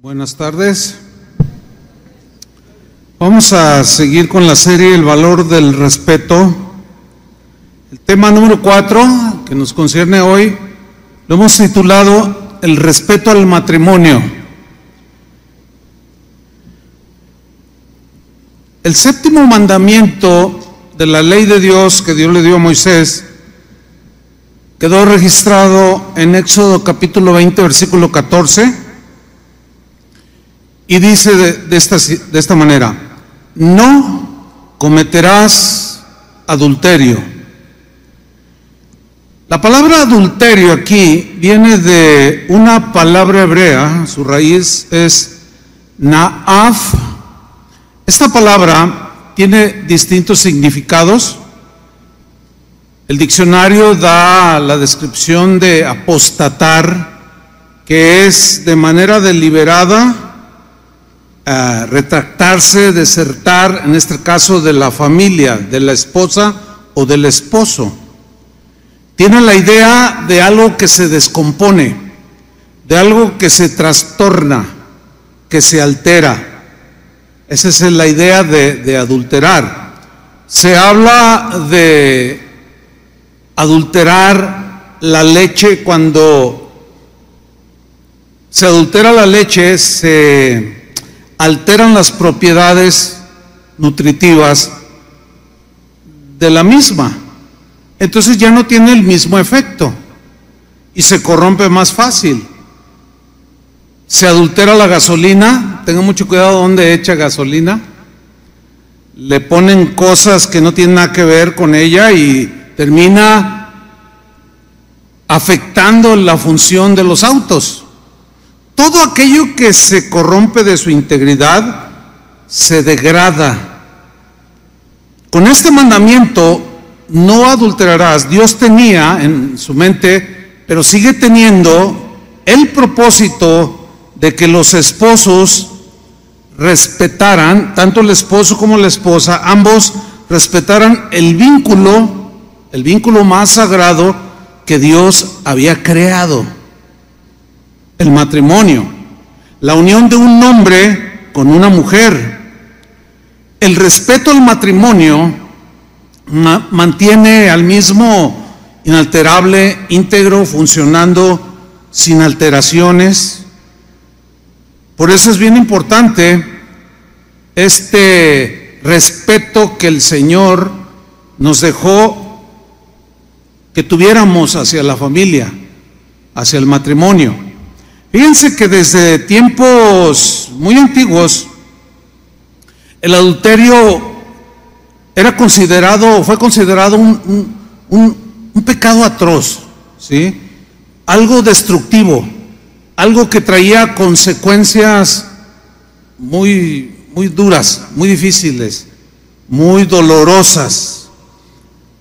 Buenas tardes. Vamos a seguir con la serie El valor del respeto. El tema número 4 que nos concierne hoy lo hemos titulado El respeto al matrimonio. El séptimo mandamiento de la ley de Dios que Dios le dio a Moisés quedó registrado en Éxodo capítulo 20, versículo 14. Y dice de esta manera: no cometerás adulterio. La palabra adulterio aquí viene de una palabra hebrea, su raíz es na'af. Esta palabra tiene distintos significados. El diccionario da la descripción de apostatar, que es de manera deliberada retractarse, desertar, en este caso de la familia, de la esposa o del esposo. Tiene la idea de algo que se descompone, de algo que se trastorna, que se altera. Esa es la idea de adulterar. Se habla de adulterar la leche. Cuando se adultera la leche, se alteran las propiedades nutritivas de la misma. Entonces ya no tiene el mismo efecto y se corrompe más fácil. Se adultera la gasolina. Tenga mucho cuidado donde echa gasolina. Le ponen cosas que no tienen nada que ver con ella y termina afectando la función de los autos. Todo aquello que se corrompe de su integridad se degrada. Con este mandamiento, no adulterarás, Dios tenía en su mente, pero sigue teniendo el propósito de que los esposos respetaran, tanto el esposo como la esposa, ambos respetaran el vínculo más sagrado que Dios había creado. El matrimonio, la unión de un hombre con una mujer. El respeto al matrimonio mantiene al mismo inalterable, íntegro, funcionando sin alteraciones. Por eso es bien importante este respeto que el Señor nos dejó que tuviéramos hacia la familia, hacia el matrimonio. Fíjense que desde tiempos muy antiguos el adulterio fue considerado un pecado atroz, ¿sí? Algo destructivo, algo que traía consecuencias muy duras, muy difíciles, muy dolorosas.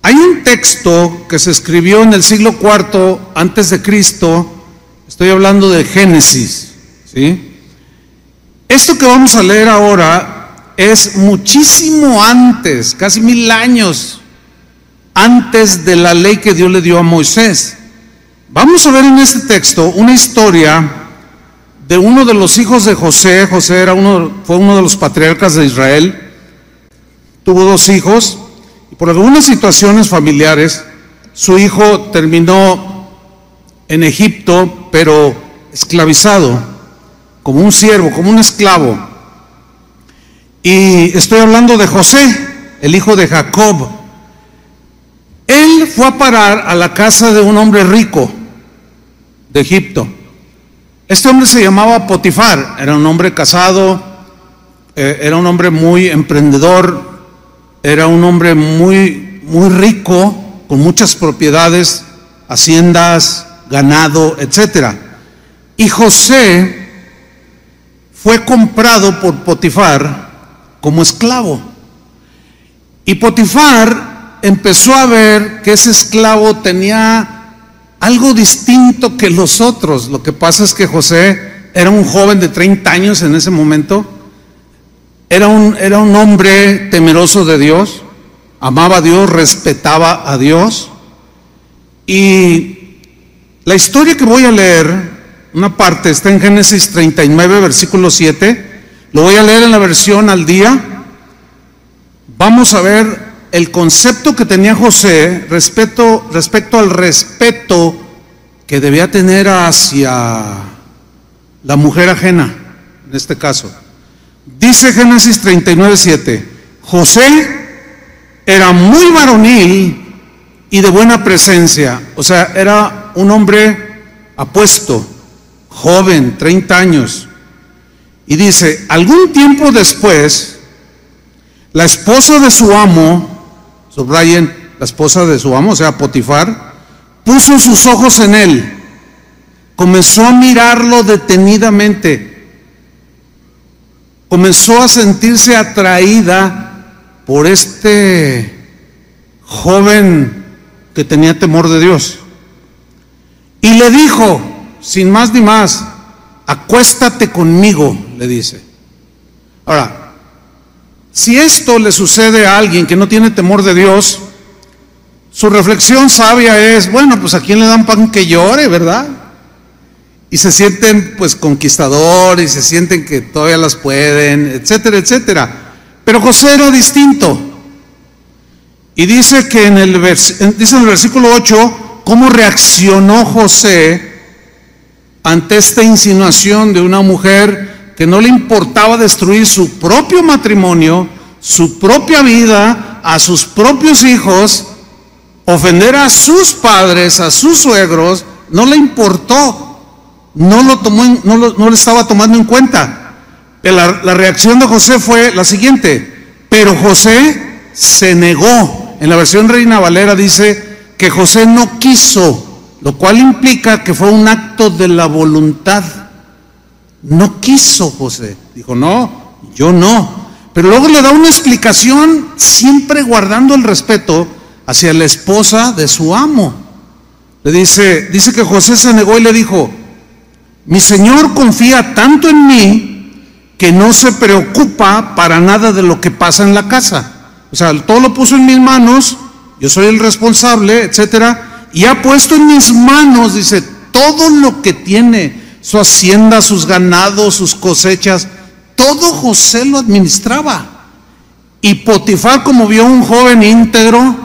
Hay un texto que se escribió en el siglo IV antes de Cristo. Estoy hablando de Génesis, ¿sí? Esto que vamos a leer ahora es muchísimo antes, casi 1000 años antes de la ley que Dios le dio a Moisés. Vamos a ver en este texto una historia de uno de los hijos de José. José fue uno de los patriarcas de Israel. Tuvo 2 hijos y por algunas situaciones familiares su hijo terminó en Egipto, pero esclavizado, como un siervo, como un esclavo. Y estoy hablando de José, el hijo de Jacob. Él fue a parar a la casa de un hombre rico de Egipto. Este hombre se llamaba Potifar, era un hombre casado, era un hombre muy emprendedor, era un hombre muy rico, con muchas propiedades, haciendas, ganado, etcétera. Y José fue comprado por Potifar como esclavo. Y Potifar empezó a ver que ese esclavo tenía algo distinto que los otros. Lo que pasa es que José era un joven de 30 años en ese momento. Era un hombre temeroso de Dios, amaba a Dios, respetaba a Dios. Y la historia que voy a leer una parte, está en Génesis 39, versículo 7. Lo voy a leer en la versión al día. Vamos a ver el concepto que tenía José respecto al respeto que debía tener hacia la mujer ajena, en este caso. Dice Génesis 39, 7, José era muy varonil y de buena presencia, o sea, era un hombre apuesto, joven, 30 años. Y dice, algún tiempo después, la esposa de su amo, subrayen, la esposa de su amo, o sea, Potifar, puso sus ojos en él, comenzó a mirarlo detenidamente, comenzó a sentirse atraída por este joven que tenía temor de Dios. Y le dijo, sin más ni más, acuéstate conmigo, le dice. Ahora, si esto le sucede a alguien que no tiene temor de Dios, su reflexión sabia es, bueno, pues a quién le dan pan que llore, ¿verdad? Y se sienten pues conquistadores, y se sienten que todavía las pueden, etcétera, etcétera. Pero José era distinto. Y dice que dice en el versículo 8, cómo reaccionó José ante esta insinuación de una mujer que no le importaba destruir su propio matrimonio, su propia vida, a sus propios hijos, ofender a sus padres, a sus suegros, no le importó, no lo estaba tomando en cuenta. La reacción de José fue la siguiente, pero José se negó. En la versión Reina Valera dice que José no quiso, lo cual implica que fue un acto de la voluntad. No quiso José, dijo, no, yo no. Pero luego le da una explicación, siempre guardando el respeto hacia la esposa de su amo. Le dice que José se negó y le dijo, mi señor confía tanto en mí que no se preocupa para nada de lo que pasa en la casa. O sea, todo lo puso en mis manos, yo soy el responsable, etcétera, y ha puesto en mis manos, dice, todo lo que tiene, su hacienda, sus ganados, sus cosechas, todo José lo administraba. Y Potifar, como vio a un joven íntegro,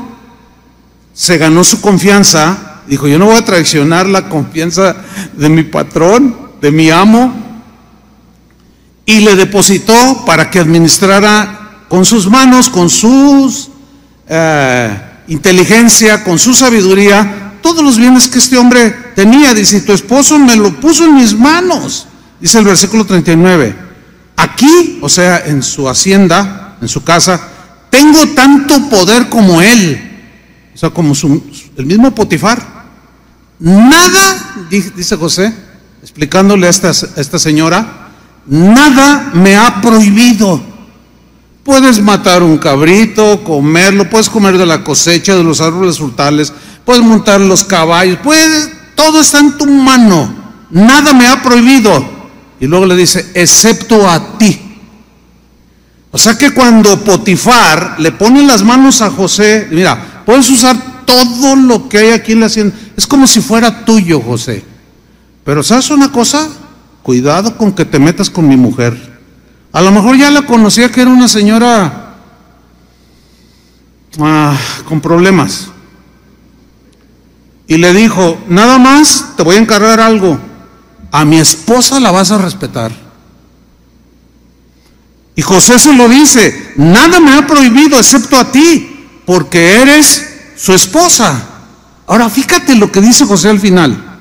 se ganó su confianza, dijo, yo no voy a traicionar la confianza de mi patrón, de mi amo, y le depositó para que administrara con sus manos, con su inteligencia, con su sabiduría, todos los bienes que este hombre tenía. Dice, tu esposo me lo puso en mis manos, dice el versículo 39. Aquí, o sea, en su hacienda, en su casa, tengo tanto poder como él, o sea, como el mismo Potifar. Nada, dice José, explicándole a esta señora, nada me ha prohibido. Puedes matar un cabrito, comerlo, puedes comer de la cosecha, de los árboles frutales, puedes montar los caballos, todo está en tu mano, nada me ha prohibido. Y luego le dice, excepto a ti. O sea que cuando Potifar le pone las manos a José, mira, puedes usar todo lo que hay aquí en la hacienda, es como si fuera tuyo, José. Pero ¿sabes una cosa? Cuidado con que te metas con mi mujer. A lo mejor ya la conocía, que era una señora con problemas. Y le dijo, nada más te voy a encargar algo, a mi esposa la vas a respetar. Y José se lo dice, nada me ha prohibido excepto a ti, porque eres su esposa. Ahora fíjate lo que dice José al final.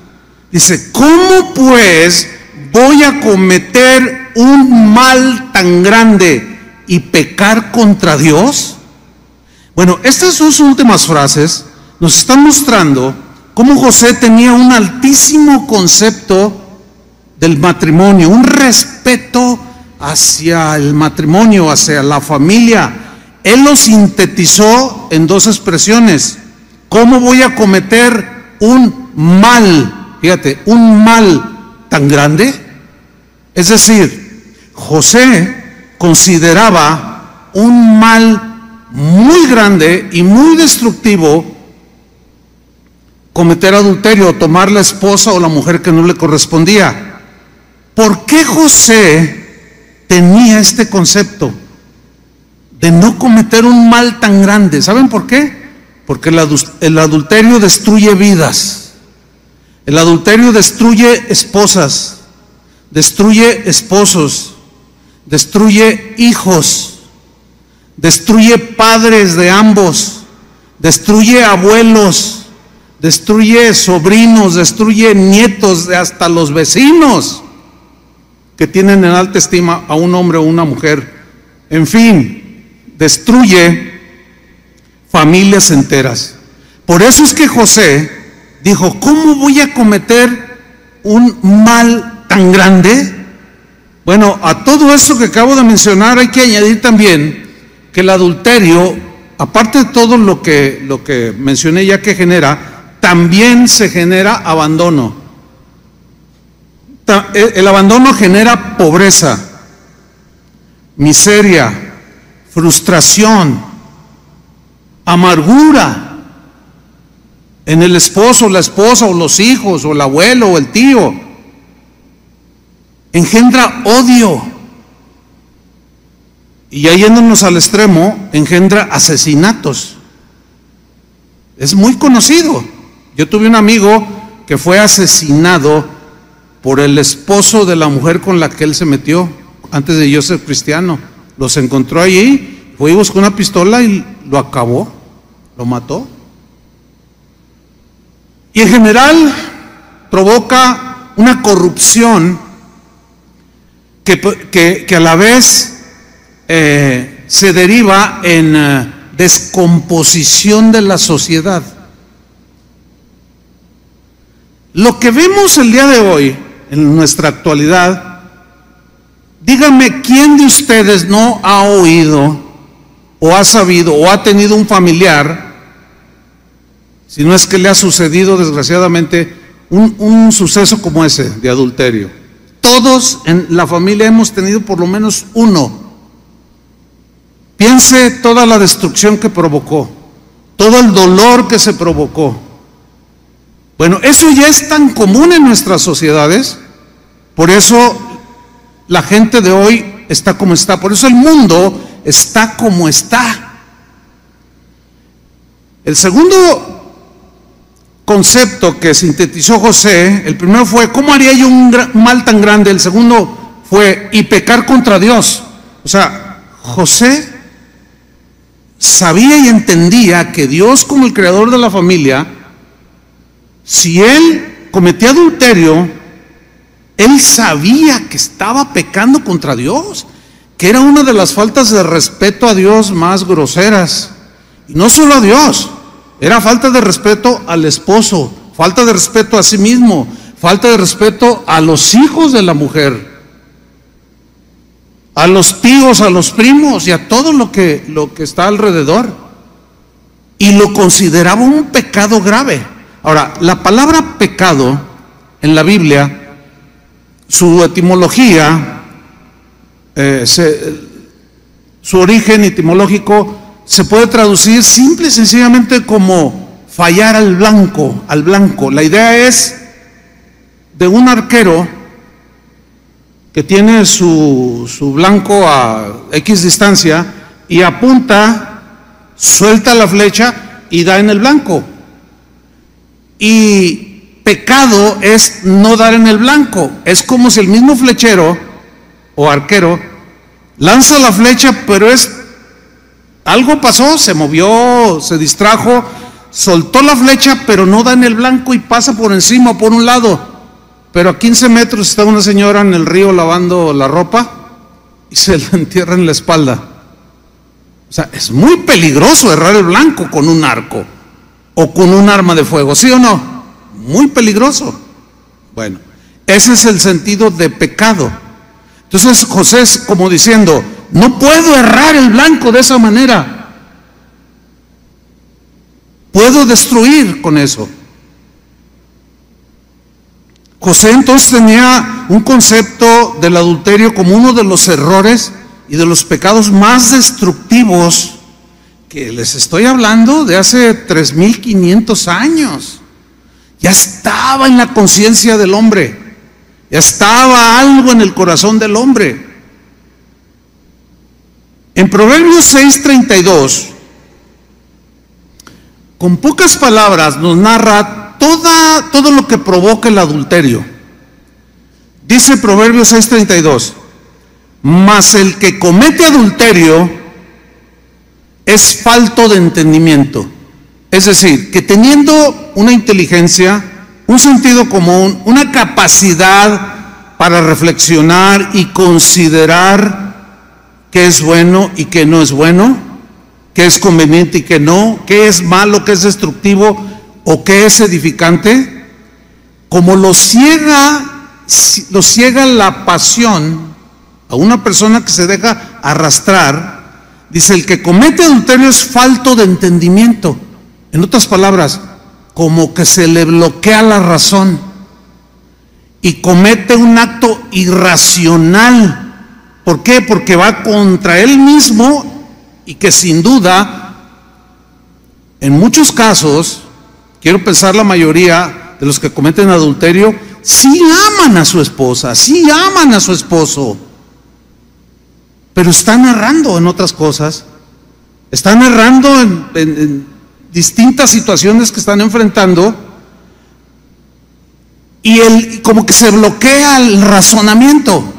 Dice, ¿cómo pues voy a cometer un mal tan grande y pecar contra Dios? Bueno, estas dos últimas frases nos están mostrando cómo José tenía un altísimo concepto del matrimonio, un respeto hacia el matrimonio, hacia la familia. Él lo sintetizó en dos expresiones. ¿Cómo voy a cometer un mal? Fíjate, un mal tan grande. Es decir, José consideraba un mal muy grande y muy destructivo cometer adulterio o tomar la esposa o la mujer que no le correspondía. ¿Por qué José tenía este concepto de no cometer un mal tan grande? ¿Saben por qué? Porque el adulterio destruye vidas. El adulterio destruye esposas, destruye esposos, destruye hijos, destruye padres de ambos, destruye abuelos, destruye sobrinos, destruye nietos, hasta los vecinos que tienen en alta estima a un hombre o una mujer. En fin, destruye familias enteras. Por eso es que José dijo: ¿cómo voy a cometer un mal tan grande? Bueno, a todo eso que acabo de mencionar hay que añadir también que el adulterio, aparte de todo lo que mencioné ya que genera, también se genera abandono. El abandono genera pobreza, miseria, frustración, amargura en el esposo, la esposa, o los hijos, o el abuelo, o el tío. Engendra odio. Y ya yéndonos al extremo, engendra asesinatos. Es muy conocido. Yo tuve un amigo que fue asesinado por el esposo de la mujer con la que él se metió antes de yo ser cristiano. Los encontró allí, fue y buscó una pistola y lo acabó, lo mató. Y en general provoca una corrupción que a la vez se deriva en descomposición de la sociedad. Lo que vemos el día de hoy, en nuestra actualidad, díganme quién de ustedes no ha oído o ha sabido o ha tenido un familiar, si no es que le ha sucedido desgraciadamente un suceso como ese de adulterio. Todos en la familia hemos tenido por lo menos uno. Piense toda la destrucción que provocó, todo el dolor que se provocó. Bueno, eso ya es tan común en nuestras sociedades, por eso la gente de hoy está como está, por eso el mundo está como está. El segundo concepto que sintetizó José, el primero fue: ¿cómo haría yo un mal tan grande? El segundo fue: y pecar contra Dios. O sea, José sabía y entendía que Dios, como el creador de la familia, si él cometía adulterio, él sabía que estaba pecando contra Dios, que era una de las faltas de respeto a Dios más groseras. Y no solo a Dios, era falta de respeto al esposo, falta de respeto a sí mismo, falta de respeto a los hijos de la mujer, a los tíos, a los primos y a todo lo que está alrededor. Y lo consideraba un pecado grave. Ahora, la palabra pecado en la Biblia, su etimología, su origen etimológico se puede traducir simple y sencillamente como fallar al blanco, al blanco. La idea es de un arquero que tiene su blanco a X distancia y apunta, suelta la flecha y da en el blanco. Y pecado es no dar en el blanco. Es como si el mismo flechero o arquero lanza la flecha, pero algo pasó, se movió, se distrajo, soltó la flecha, pero no da en el blanco y pasa por encima, por un lado. Pero a 15 metros está una señora en el río lavando la ropa y se la entierra en la espalda. O sea, es muy peligroso errar el blanco con un arco o con un arma de fuego, ¿sí o no? Muy peligroso. Bueno, ese es el sentido de pecado. Entonces José es como diciendo: no puedo errar el blanco de esa manera, puedo destruir con eso. José entonces tenía un concepto del adulterio como uno de los errores y de los pecados más destructivos que les estoy hablando de hace 3500 años. Ya estaba en la conciencia del hombre, ya estaba algo en el corazón del hombre. En Proverbios 6:32, con pocas palabras nos narra todo lo que provoca el adulterio. Dice Proverbios 6:32, mas el que comete adulterio es falto de entendimiento. Es decir, que teniendo una inteligencia, un sentido común, una capacidad para reflexionar y considerar qué es bueno y qué no es bueno, qué es conveniente y qué no, qué es malo, qué es destructivo o qué es edificante, como lo ciega la pasión a una persona que se deja arrastrar. Dice, el que comete adulterio es falto de entendimiento. En otras palabras, como que se le bloquea la razón y comete un acto irracional. ¿Por qué? Porque va contra él mismo, y que sin duda, en muchos casos, quiero pensar la mayoría de los que cometen adulterio, sí aman a su esposa, sí aman a su esposo, pero están errando en otras cosas, están errando en distintas situaciones que están enfrentando, y como que se bloquea el razonamiento.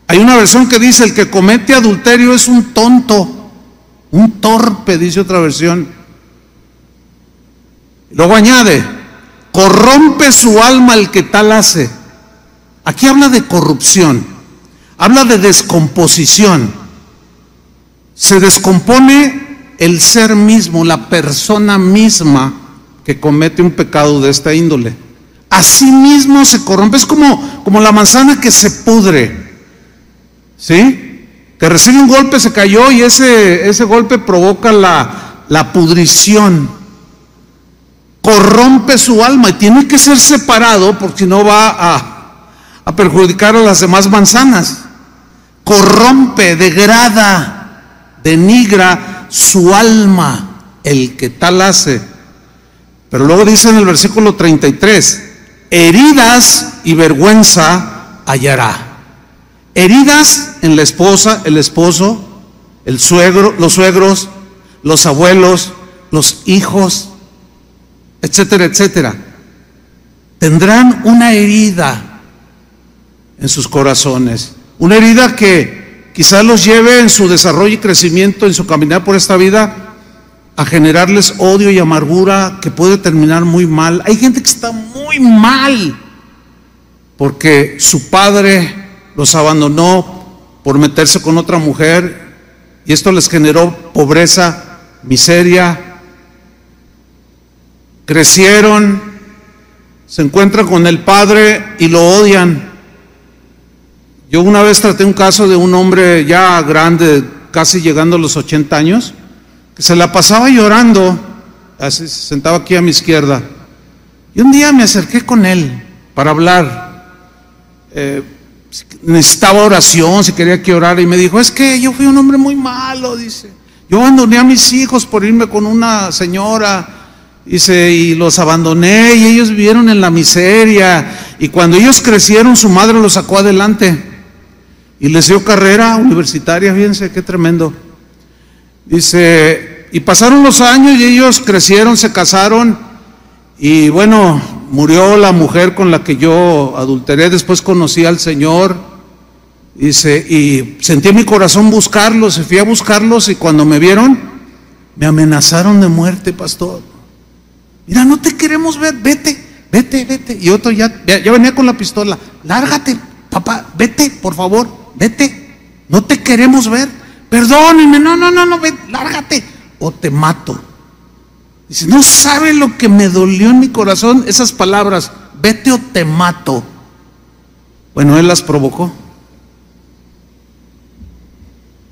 Hay una versión que dice, el que comete adulterio es un tonto, un torpe, dice otra versión. Luego añade, corrompe su alma el que tal hace. Aquí habla de corrupción, habla de descomposición. Se descompone el ser mismo, la persona misma que comete un pecado de esta índole. Así mismo se corrompe, es como la manzana que se pudre, ¿sí? Que recibe un golpe, se cayó, y ese golpe provoca la pudrición. Corrompe su alma y tiene que ser separado, porque si no va a perjudicar a las demás manzanas. Corrompe, degrada, denigra su alma el que tal hace. Pero luego dice en el versículo 33, heridas y vergüenza hallará. Heridas en la esposa, el esposo, el suegro, los suegros, los abuelos, los hijos, etcétera, etcétera. Tendrán una herida en sus corazones, una herida que quizás los lleve en su desarrollo y crecimiento, en su caminar por esta vida, a generarles odio y amargura que puede terminar muy mal. Hay gente que está muy mal porque su padre los abandonó por meterse con otra mujer, y esto les generó pobreza, miseria. Crecieron, se encuentran con el padre y lo odian. Yo una vez traté un caso de un hombre ya grande, casi llegando a los 80 años, que se la pasaba llorando, así se sentaba aquí a mi izquierda, y un día me acerqué con él para hablar. Necesitaba oración, si quería que orara, y me dijo, es que yo fui un hombre muy malo, dice, yo abandoné a mis hijos por irme con una señora, dice, y los abandoné, y ellos vivieron en la miseria, y cuando ellos crecieron su madre los sacó adelante y les dio carrera universitaria. Fíjense qué tremendo. Dice, y pasaron los años y ellos crecieron, se casaron, y bueno, murió la mujer con la que yo adulteré. Después conocí al Señor, dice, y sentí en mi corazón buscarlos, y fui a buscarlos, y cuando me vieron me amenazaron de muerte, pastor. Mira, no te queremos ver, vete. Y otro ya venía con la pistola, lárgate, papá, vete, por favor, vete, no te queremos ver, perdónenme, no, vete, lárgate o te mato. Dice, no sabe lo que me dolió en mi corazón esas palabras, vete o te mato. Bueno, él las provocó.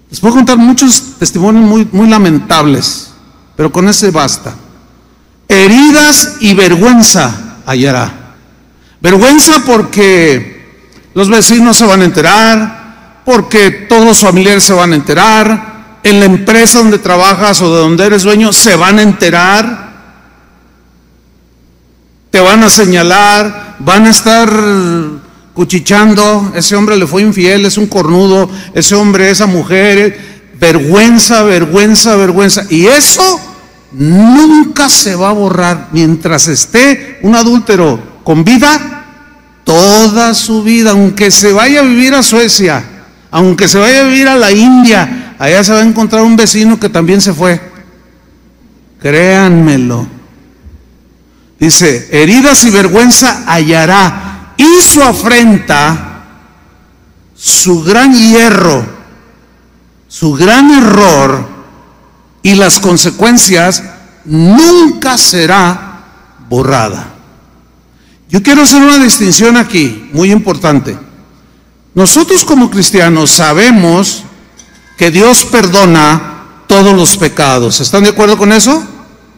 Les puedo contar muchos testimonios muy lamentables, pero con ese basta. Heridas y vergüenza hallará. Vergüenza porque los vecinos se van a enterar, porque todos los familiares se van a enterar, en la empresa donde trabajas o de donde eres dueño se van a enterar. te van a señalar, van a estar cuchichando, ese hombre le fue infiel, es un cornudo, ese hombre, esa mujer, vergüenza, vergüenza, vergüenza. Y eso nunca se va a borrar mientras esté un adúltero con vida, toda su vida, aunque se vaya a vivir a Suecia, aunque se vaya a vivir a la India, allá se va a encontrar un vecino que también se fue. Créanmelo. Dice, heridas y vergüenza hallará, y su afrenta, su gran hierro, su gran error y las consecuencias nunca será borrada. Yo quiero hacer una distinción aquí, muy importante. Nosotros como cristianos sabemos que Dios perdona todos los pecados. ¿Están de acuerdo con eso?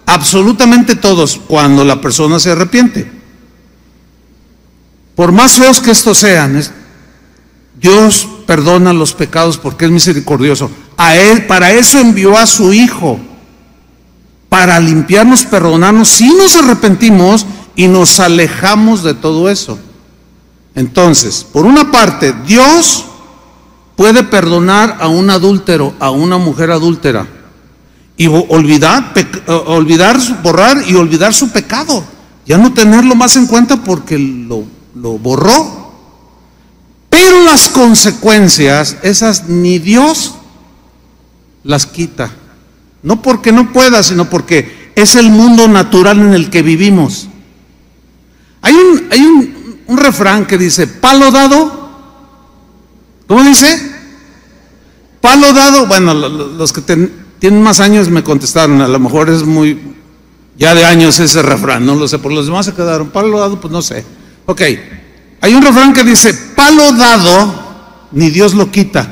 Absolutamente todos, cuando la persona se arrepiente. Por más feos que estos sean, Dios perdona los pecados porque es misericordioso. Para eso envió a su Hijo, para limpiarnos, perdonarnos, si nos arrepentimos y nos alejamos de todo eso. Entonces, por una parte, Dios puede perdonar a un adúltero, a una mujer adúltera, y borrar y olvidar su pecado, ya no tenerlo más en cuenta porque lo borró. Pero las consecuencias, esas ni Dios las quita, no porque no pueda, sino porque es el mundo natural en el que vivimos. Hay un refrán que dice, palo dado, ¿cómo dice? Palo dado, bueno, los que tienen más años me contestaron, a lo mejor es muy, ya de años ese refrán, no lo sé, por los demás se quedaron, palo dado, pues no sé. Ok, hay un refrán que dice, palo dado, ni Dios lo quita.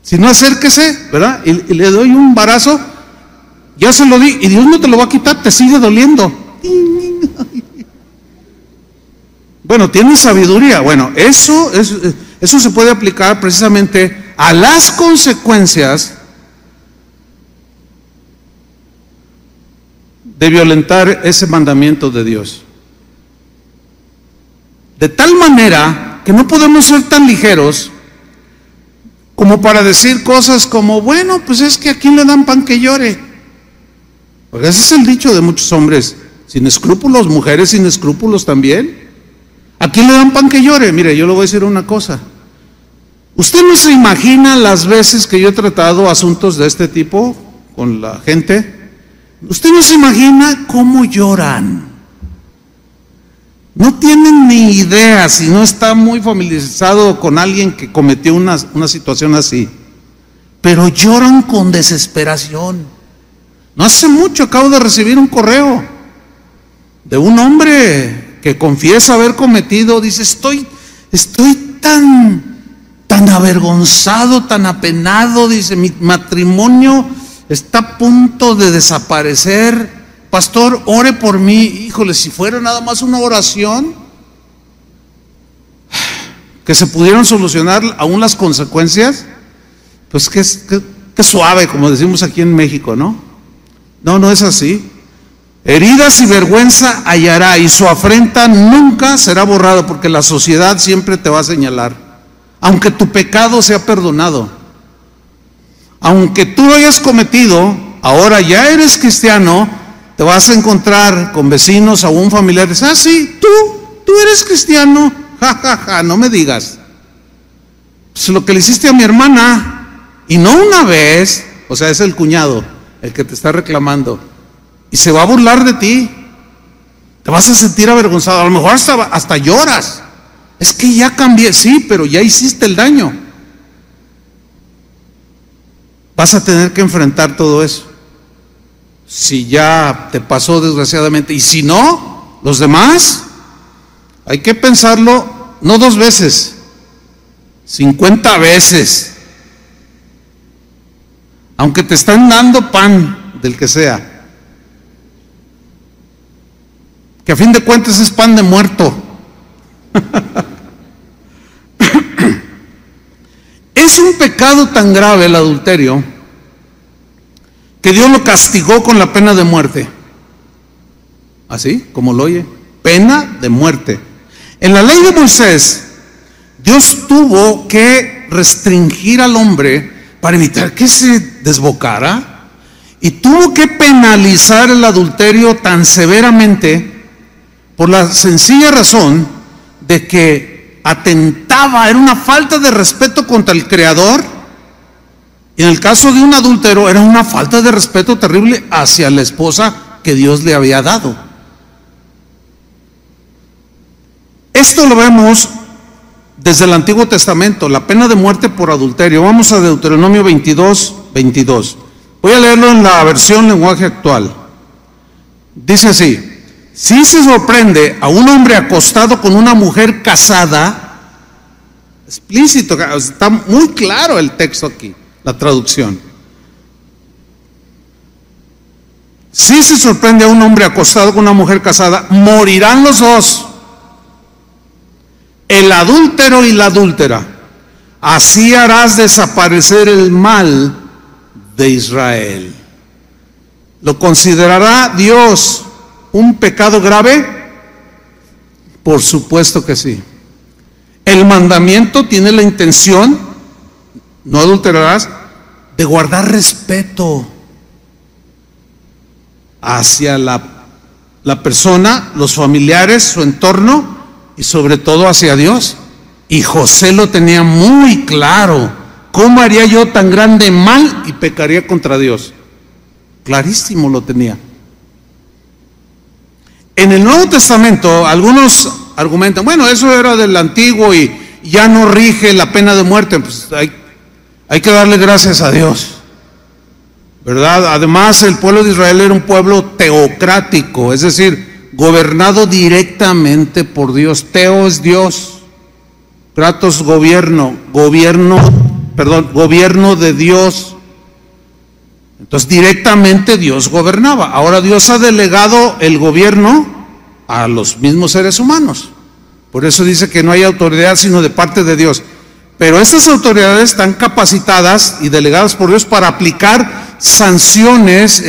Si no, acérquese, ¿verdad? Y le doy un varazo, ya se lo di, y Dios no te lo va a quitar, te sigue doliendo. Bueno, tiene sabiduría. Bueno, eso se puede aplicar precisamente a las consecuencias de violentar ese mandamiento de Dios. De tal manera que no podemos ser tan ligeros como para decir cosas como, bueno, pues es que a quién le dan pan que llore. Porque ese es el dicho de muchos hombres sin escrúpulos, mujeres sin escrúpulos también. ¿A quién le dan pan que llore? Mire, yo le voy a decir una cosa. Usted no se imagina las veces que yo he tratado asuntos de este tipo con la gente. Usted no se imagina cómo lloran. No tienen ni idea si no está muy familiarizado con alguien que cometió una situación así. Pero lloran con desesperación. No hace mucho acabo de recibir un correo de un hombre que confiesa haber cometido, dice, estoy tan avergonzado, tan apenado, dice, mi matrimonio está a punto de desaparecer. Pastor, ore por mí. Híjole, si fuera nada más una oración, que se pudieran solucionar aún las consecuencias, pues que suave, como decimos aquí en México, ¿no? No es así. Heridas y vergüenza hallará, y su afrenta nunca será borrada, porque la sociedad siempre te va a señalar, aunque tu pecado sea perdonado, aunque tú lo hayas cometido, ahora ya eres cristiano, te vas a encontrar con vecinos, aún familiares, sí, tú eres cristiano, ja, no me digas, pues lo que le hiciste a mi hermana, y no una vez, o sea, es el cuñado el que te está reclamando, y se va a burlar de ti, te vas a sentir avergonzado, a lo mejor hasta lloras, es que ya cambié, sí, pero ya hiciste el daño, vas a tener que enfrentar todo eso, si ya te pasó desgraciadamente, y si no, los demás, hay que pensarlo, no 2 veces, 50 veces, aunque te están dando pan del que sea, que a fin de cuentas es pan de muerto. Es un pecado tan grave el adulterio que Dios lo castigó con la pena de muerte, así como lo oye. pena de muerte. En la ley de Moisés, Dios tuvo que restringir al hombre para evitar que se desbocara, y tuvo que penalizar el adulterio tan severamente por la sencilla razón de que atentaba, era una falta de respeto contra el Creador, y en el caso de un adúltero era una falta de respeto terrible hacia la esposa que Dios le había dado. Esto lo vemos desde el Antiguo Testamento, la pena de muerte por adulterio. Vamos a Deuteronomio 22:22. Voy a leerlo en la versión lenguaje actual. Dice así: si se sorprende a un hombre acostado con una mujer casada, explícito, está muy claro el texto aquí, la traducción. Si se sorprende a un hombre acostado con una mujer casada, morirán los dos, el adúltero y la adúltera. Así harás desaparecer el mal de Israel. ¿Lo considerará Dios un pecado grave? Por supuesto que sí. El mandamiento tiene la intención, no adulterarás, de guardar respeto hacia la persona, los familiares, su entorno y sobre todo hacia Dios. Y José lo tenía muy claro. ¿Cómo haría yo tan grande mal y pecaría contra Dios? Clarísimo lo tenía. En el Nuevo Testamento algunos argumentan, bueno, eso era del Antiguo y ya no rige la pena de muerte. Pues hay que darle gracias a Dios, ¿verdad? Además, el pueblo de Israel era un pueblo teocrático, es decir, gobernado directamente por Dios. Teo es Dios, kratos gobierno de Dios. Entonces directamente Dios gobernaba. Ahora Dios ha delegado el gobierno a los mismos seres humanos. Por eso dice que no hay autoridad sino de parte de Dios. Pero estas autoridades están capacitadas y delegadas por Dios para aplicar sanciones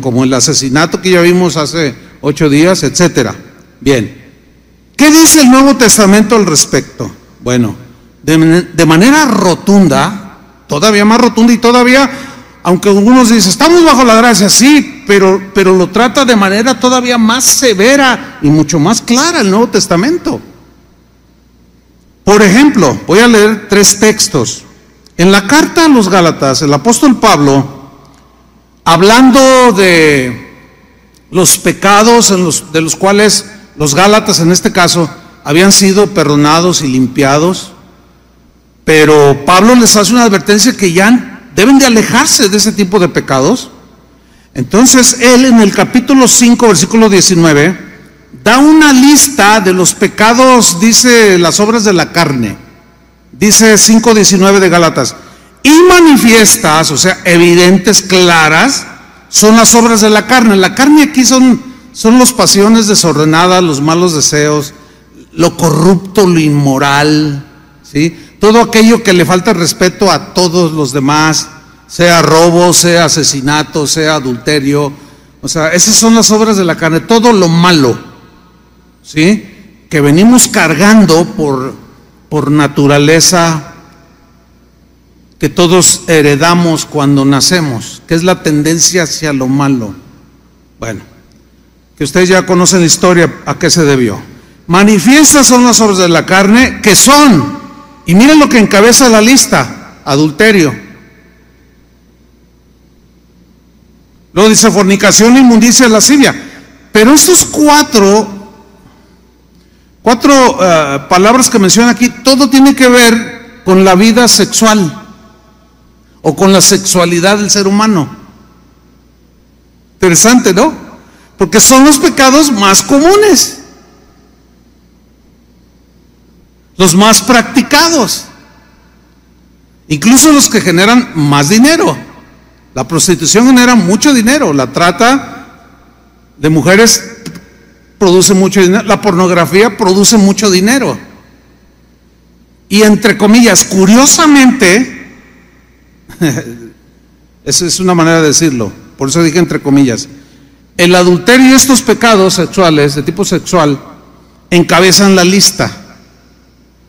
como el asesinato que ya vimos hace 8 días, etcétera. Bien, ¿qué dice el Nuevo Testamento al respecto? Bueno, de manera rotunda, todavía más rotunda y todavía, aunque algunos dicen, estamos bajo la gracia, sí, pero lo trata de manera todavía más severa y mucho más clara el Nuevo Testamento. Por ejemplo, voy a leer 3 textos. En la carta a los Gálatas, el apóstol Pablo, hablando de los pecados de los cuales los Gálatas en este caso habían sido perdonados y limpiados, pero Pablo les hace una advertencia que ya deben de alejarse de ese tipo de pecados. Entonces él en el capítulo 5, versículo 19, da una lista de los pecados, dice, las obras de la carne. Dice 5:19 de Gálatas: y manifiestas, o sea, evidentes, claras, son las obras de la carne. La carne aquí son las pasiones desordenadas, los malos deseos, lo corrupto, lo inmoral, ¿sí? Todo aquello que le falta respeto a todos los demás, sea robo, sea asesinato, sea adulterio. O sea, esas son las obras de la carne, todo lo malo, ¿sí? Que venimos cargando por naturaleza, que todos heredamos cuando nacemos, que es la tendencia hacia lo malo. Bueno, que ustedes ya conocen la historia, a qué se debió. Manifiestas son las obras de la carne, que son, y miren lo que encabeza la lista: adulterio. Luego dice fornicación, inmundicia, lascivia. Pero esos cuatro palabras que menciona aquí, todo tiene que ver con la vida sexual o con la sexualidad del ser humano. Interesante, ¿no? Porque son los pecados más comunes, los más practicados, incluso los que generan más dinero. La prostitución genera mucho dinero, la trata de mujeres produce mucho dinero, la pornografía produce mucho dinero. Y entre comillas, curiosamente, esa es una manera de decirlo, por eso dije entre comillas, El adulterio y estos pecados sexuales de tipo sexual encabezan la lista.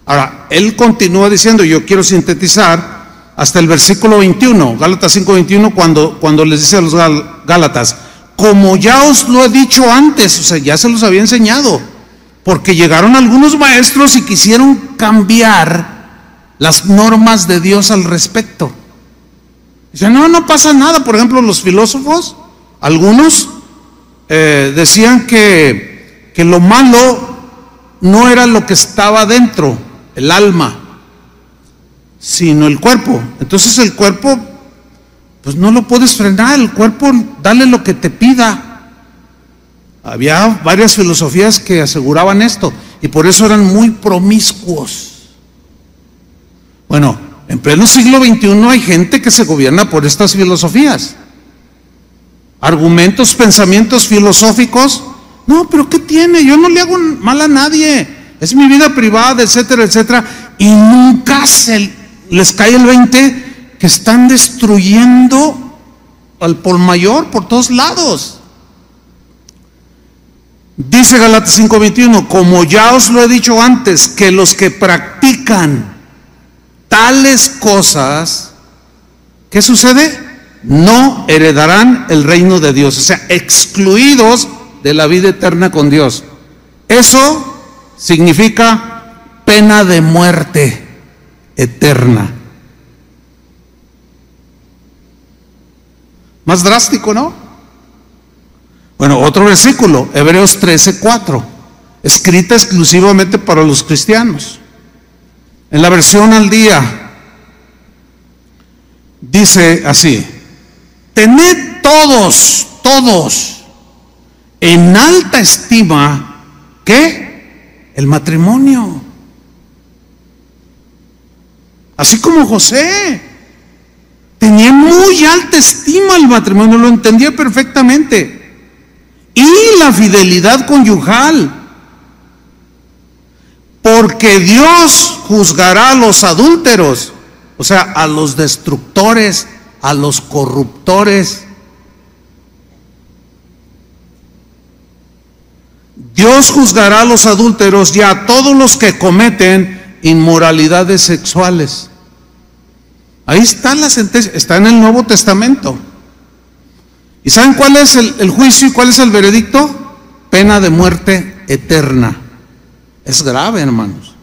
Ahora, él continúa diciendo, yo quiero sintetizar hasta el versículo 21, Gálatas 5:21, cuando les dice a los Gálatas, como ya os lo he dicho antes, o sea, ya se los había enseñado, porque llegaron algunos maestros y quisieron cambiar las normas de Dios al respecto. Dice, no pasa nada. Por ejemplo, los filósofos, algunos decían que lo malo no era lo que estaba dentro, el alma, sino el cuerpo. Entonces el cuerpo, pues no lo puedes frenar, el cuerpo, dale lo que te pida. Había varias filosofías que aseguraban esto, y por eso eran muy promiscuos. Bueno, en pleno siglo XXI hay gente que se gobierna por estas filosofías. Argumentos, pensamientos filosóficos. No, pero ¿qué tiene? Yo no le hago mal a nadie. Es mi vida privada, etcétera, etcétera. Y nunca les cae el 20 que están destruyendo al por mayor por todos lados. Dice Gálatas 5:21, como ya os lo he dicho antes, que los que practican tales cosas, ¿qué sucede? No heredarán el reino de Dios, o sea, excluidos de la vida eterna con Dios. Eso significa pena de muerte eterna. Más drástico, ¿no? Bueno, otro versículo, Hebreos 13:4, escrita exclusivamente para los cristianos. En la versión al día dice así: tened todos en alta estima, ¿qué? El matrimonio. Así como José tenía muy alta estima el matrimonio, lo entendía perfectamente. Y la fidelidad conyugal, porque Dios juzgará a los adúlteros, o sea, a los destructores, a los corruptores. Dios juzgará a los adúlteros y a todos los que cometen inmoralidades sexuales. Ahí está la sentencia, está en el Nuevo Testamento. ¿Y saben cuál es el juicio y cuál es el veredicto? Pena de muerte eterna. Es grave, hermanos.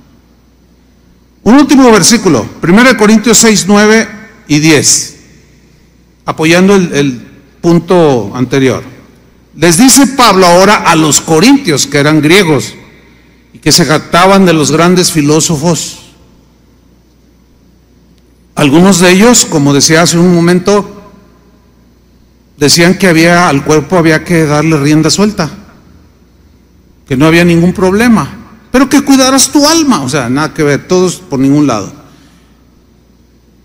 Un último versículo, 1 Corintios 6, 9 y 10, apoyando el punto anterior. Les dice Pablo ahora a los corintios, que eran griegos y que se jactaban de los grandes filósofos. Algunos de ellos, como decía hace un momento, decían que al cuerpo había que darle rienda suelta, que no había ningún problema, pero que cuidaras tu alma, o sea, nada que ver, todos por ningún lado.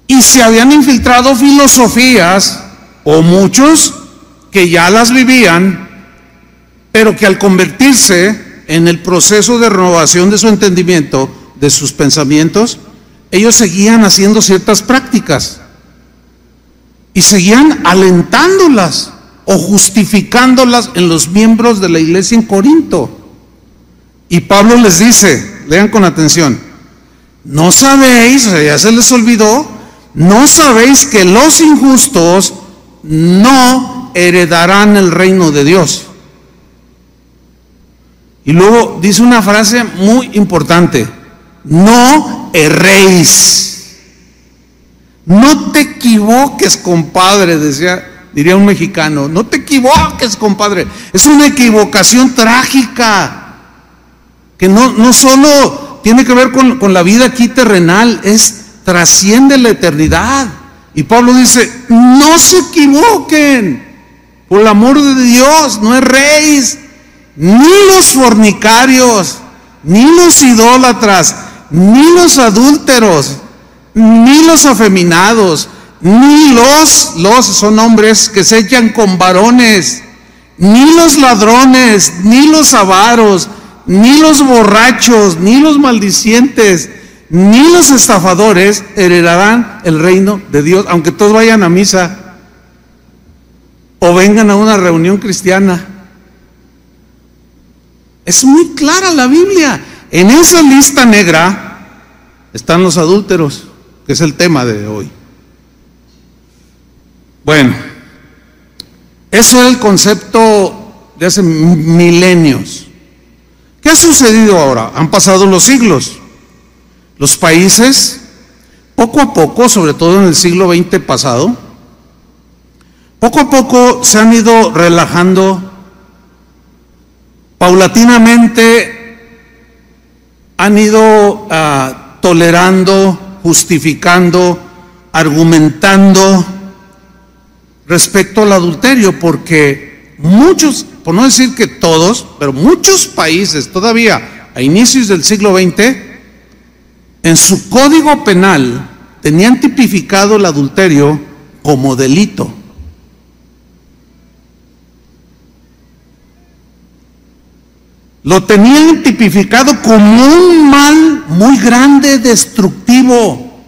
Y se habían infiltrado filosofías, o muchos que ya las vivían, pero que al convertirse en el proceso de renovación de su entendimiento, de sus pensamientos, ellos seguían haciendo ciertas prácticas y seguían alentándolas o justificándolas en los miembros de la iglesia en Corinto. Y Pablo les dice, lean con atención, ¿no sabéis, o sea, ya se les olvidó, no sabéis que los injustos no heredarán el reino de Dios? Y luego dice una frase muy importante: no erréis. No te equivoques, compadre, diría un mexicano. No te equivoques, compadre. Es una equivocación trágica que no solo tiene que ver con la vida aquí terrenal, trasciende la eternidad. Y Pablo dice, no se equivoquen, por el amor de Dios, no erréis. Ni los fornicarios, ni los idólatras, ni los adúlteros, ni los afeminados, ni los son hombres que se echan con varones, ni los ladrones, ni los avaros, ni los borrachos, ni los maldicientes, ni los estafadores heredarán el reino de Dios, aunque todos vayan a misa. o vengan a una reunión cristiana. Es muy clara la Biblia. En esa lista negra están los adúlteros, que es el tema de hoy. Bueno, eso es el concepto de hace milenios. ¿Qué ha sucedido ahora? Han pasado los siglos. Los países, poco a poco, sobre todo en el siglo XX pasado, poco a poco se han ido relajando, paulatinamente han ido tolerando, justificando, argumentando respecto al adulterio, porque muchos, por no decir que todos, pero muchos países todavía a inicios del siglo XX, en su código penal tenían tipificado el adulterio como delito. Lo tenían tipificado como un mal muy grande, destructivo.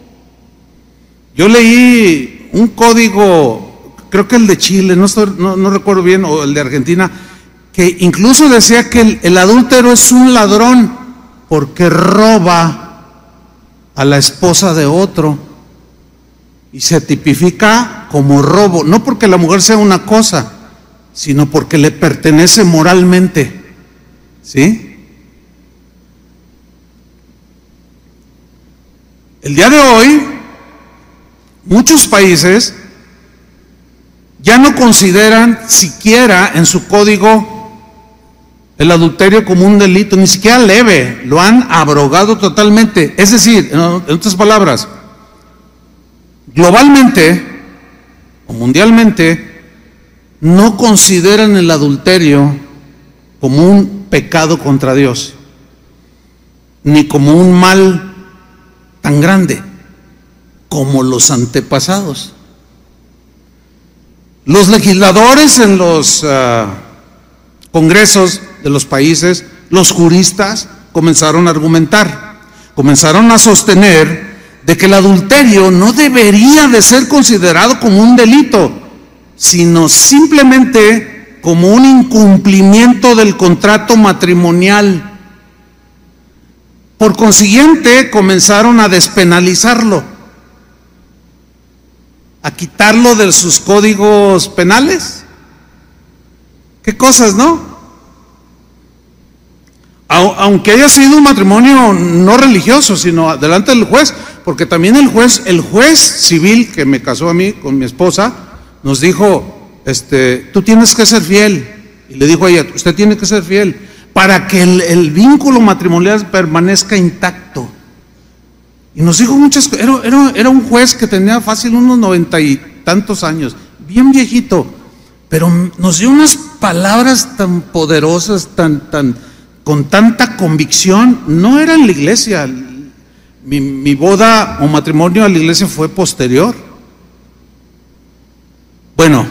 Yo leí un código, creo que el de Chile, no recuerdo bien, o el de Argentina, que incluso decía que el adúltero es un ladrón porque roba a la esposa de otro, y se tipifica como robo, no porque la mujer sea una cosa, sino porque le pertenece moralmente, ¿sí? El día de hoy, muchos países ya no consideran siquiera en su código el adulterio como un delito, ni siquiera leve, lo han abrogado totalmente. Es decir, en otras palabras, globalmente o mundialmente no consideran el adulterio como un pecado contra Dios, ni como un mal tan grande como los antepasados. Los legisladores en los congresos de los países, los juristas comenzaron a argumentar, comenzaron a sostener de que el adulterio no debería de ser considerado como un delito, sino simplemente como un incumplimiento del contrato matrimonial. Por consiguiente, comenzaron a despenalizarlo, a quitarlo de sus códigos penales. ¿Qué cosas, no? Aunque haya sido un matrimonio no religioso, sino delante del juez, porque también el juez civil que me casó a mí con mi esposa, nos dijo, tú tienes que ser fiel. Y le dijo a ella, usted tiene que ser fiel para que el vínculo matrimonial permanezca intacto. Y nos dijo muchas cosas. Era un juez que tenía fácil unos 90 y tantos años, bien viejito, pero nos dio unas palabras tan poderosas, con tanta convicción. No era en la iglesia. Mi boda o matrimonio a la iglesia fue posterior. Bueno,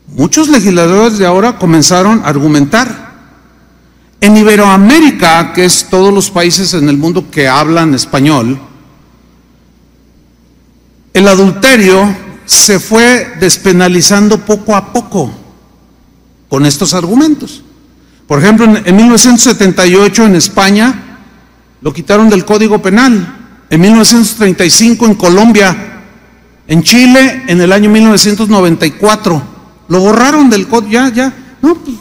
muchos legisladores de ahora comenzaron a argumentar. En Iberoamérica, que es todos los países en el mundo que hablan español, el adulterio se fue despenalizando poco a poco con estos argumentos. Por ejemplo, en 1978 en España lo quitaron del Código Penal, en 1935 en Colombia, en Chile en el año 1994 lo borraron del código. No, pues,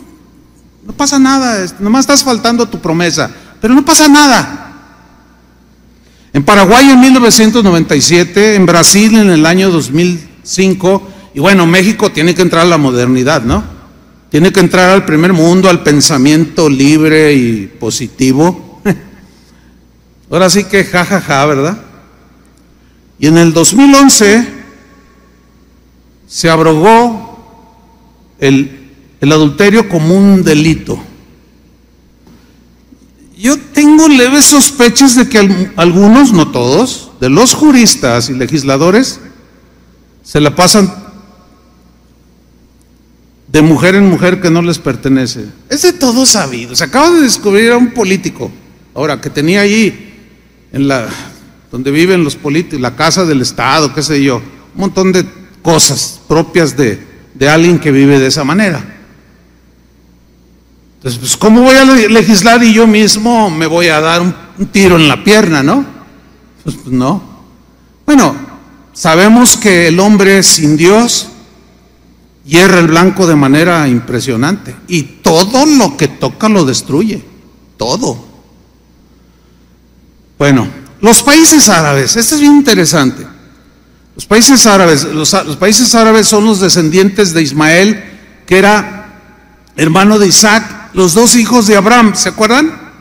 no pasa nada, nomás estás faltando a tu promesa, pero no pasa nada. En Paraguay en 1997, en Brasil en el año 2005, y bueno, México tiene que entrar a la modernidad, ¿no? Tiene que entrar al primer mundo, al pensamiento libre y positivo. Ahora sí que jajaja, ¿verdad? Y en el 2011 se abrogó el adulterio como un delito. Yo tengo leves sospechas de que algunos, no todos, de los juristas y legisladores se la pasan de mujer en mujer que no les pertenece. Es de todo sabido. Se acaba de descubrir a un político, ahora, que tenía allí, donde viven los políticos, la casa del Estado, qué sé yo, un montón de cosas propias de de alguien que vive de esa manera. Entonces, pues, ¿cómo voy a legislar y yo mismo me voy a dar un tiro en la pierna, no? Pues no. Bueno, sabemos que el hombre sin Dios hierra el blanco de manera impresionante y todo lo que toca lo destruye, todo. Bueno, los países árabes, esto es bien interesante. Los países árabes son los descendientes de Ismael, que era hermano de Isaac, los dos hijos de Abraham, ¿se acuerdan?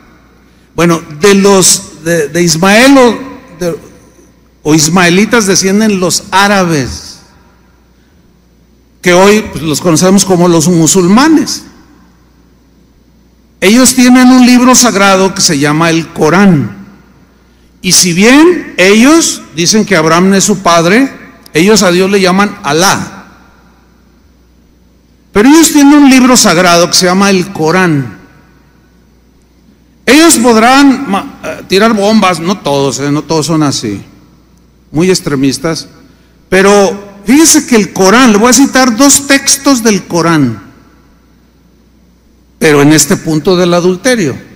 Bueno, de Ismael o ismaelitas descienden los árabes, que hoy pues, los conocemos como los musulmanes. Ellos tienen un libro sagrado que se llama el Corán. Y si bien ellos dicen que Abraham es su padre, ellos a Dios le llaman Alá. Pero ellos tienen un libro sagrado que se llama el Corán. Ellos podrán tirar bombas, no todos son así, muy extremistas, pero fíjese que el Corán, le voy a citar dos textos del Corán, pero en este punto del adulterio.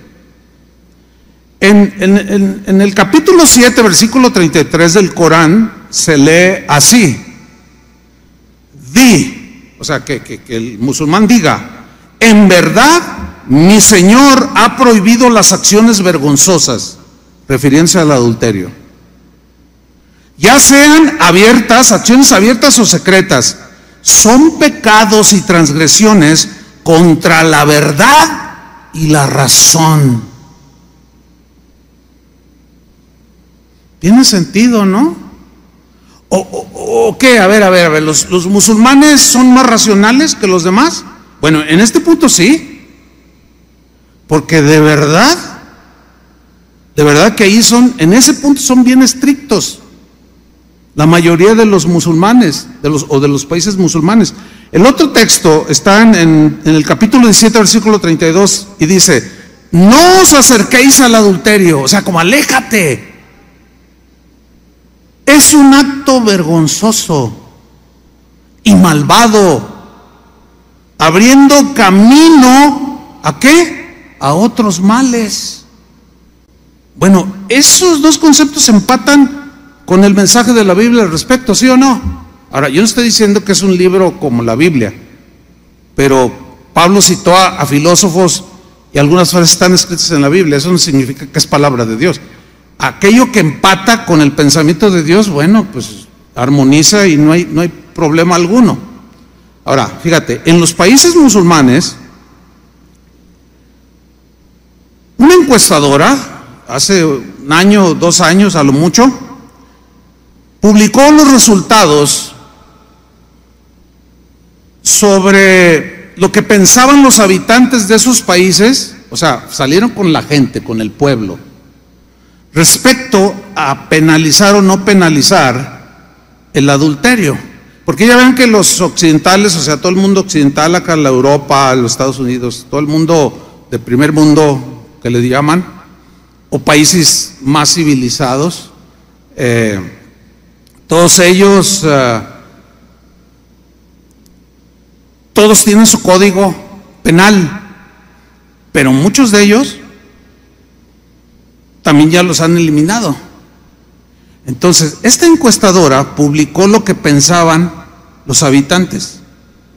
En el capítulo 7, versículo 33 del Corán, se lee así: o sea, que el musulmán diga, en verdad, mi Señor ha prohibido las acciones vergonzosas, refiriéndose al adulterio, ya sean acciones abiertas o secretas, son pecados y transgresiones contra la verdad y la razón. Tiene sentido, ¿no? ¿O qué? A ver, ¿los musulmanes son más racionales que los demás? Bueno, en este punto sí, porque de verdad que ahí en ese punto son bien estrictos. La mayoría de los musulmanes, de los países musulmanes. El otro texto está en el capítulo 17, versículo 32, y dice: no os acerquéis al adulterio, o sea, como aléjate. Es un acto vergonzoso y malvado, abriendo camino ¿a qué? A otros males. Bueno, esos dos conceptos empatan con el mensaje de la Biblia al respecto, ¿sí o no? Ahora, yo no estoy diciendo que es un libro como la Biblia, pero Pablo citó a filósofos y algunas frases están escritas en la Biblia. Eso no significa que es palabra de Dios. Aquello que empata con el pensamiento de Dios, bueno, pues armoniza y no hay problema alguno. Ahora, fíjate, en los países musulmanes, una encuestadora, hace un año, 2 años a lo mucho, publicó los resultados sobre lo que pensaban los habitantes de esos países, o sea, salieron con la gente, con el pueblo, respecto a penalizar o no penalizar el adulterio. Porque ya ven que los occidentales, o sea, todo el mundo occidental, acá en la Europa, los Estados Unidos, todo el mundo de primer mundo que le llaman, o países más civilizados, todos ellos, todos tienen su código penal, pero muchos de ellos también ya los han eliminado. Entonces, esta encuestadora publicó lo que pensaban los habitantes.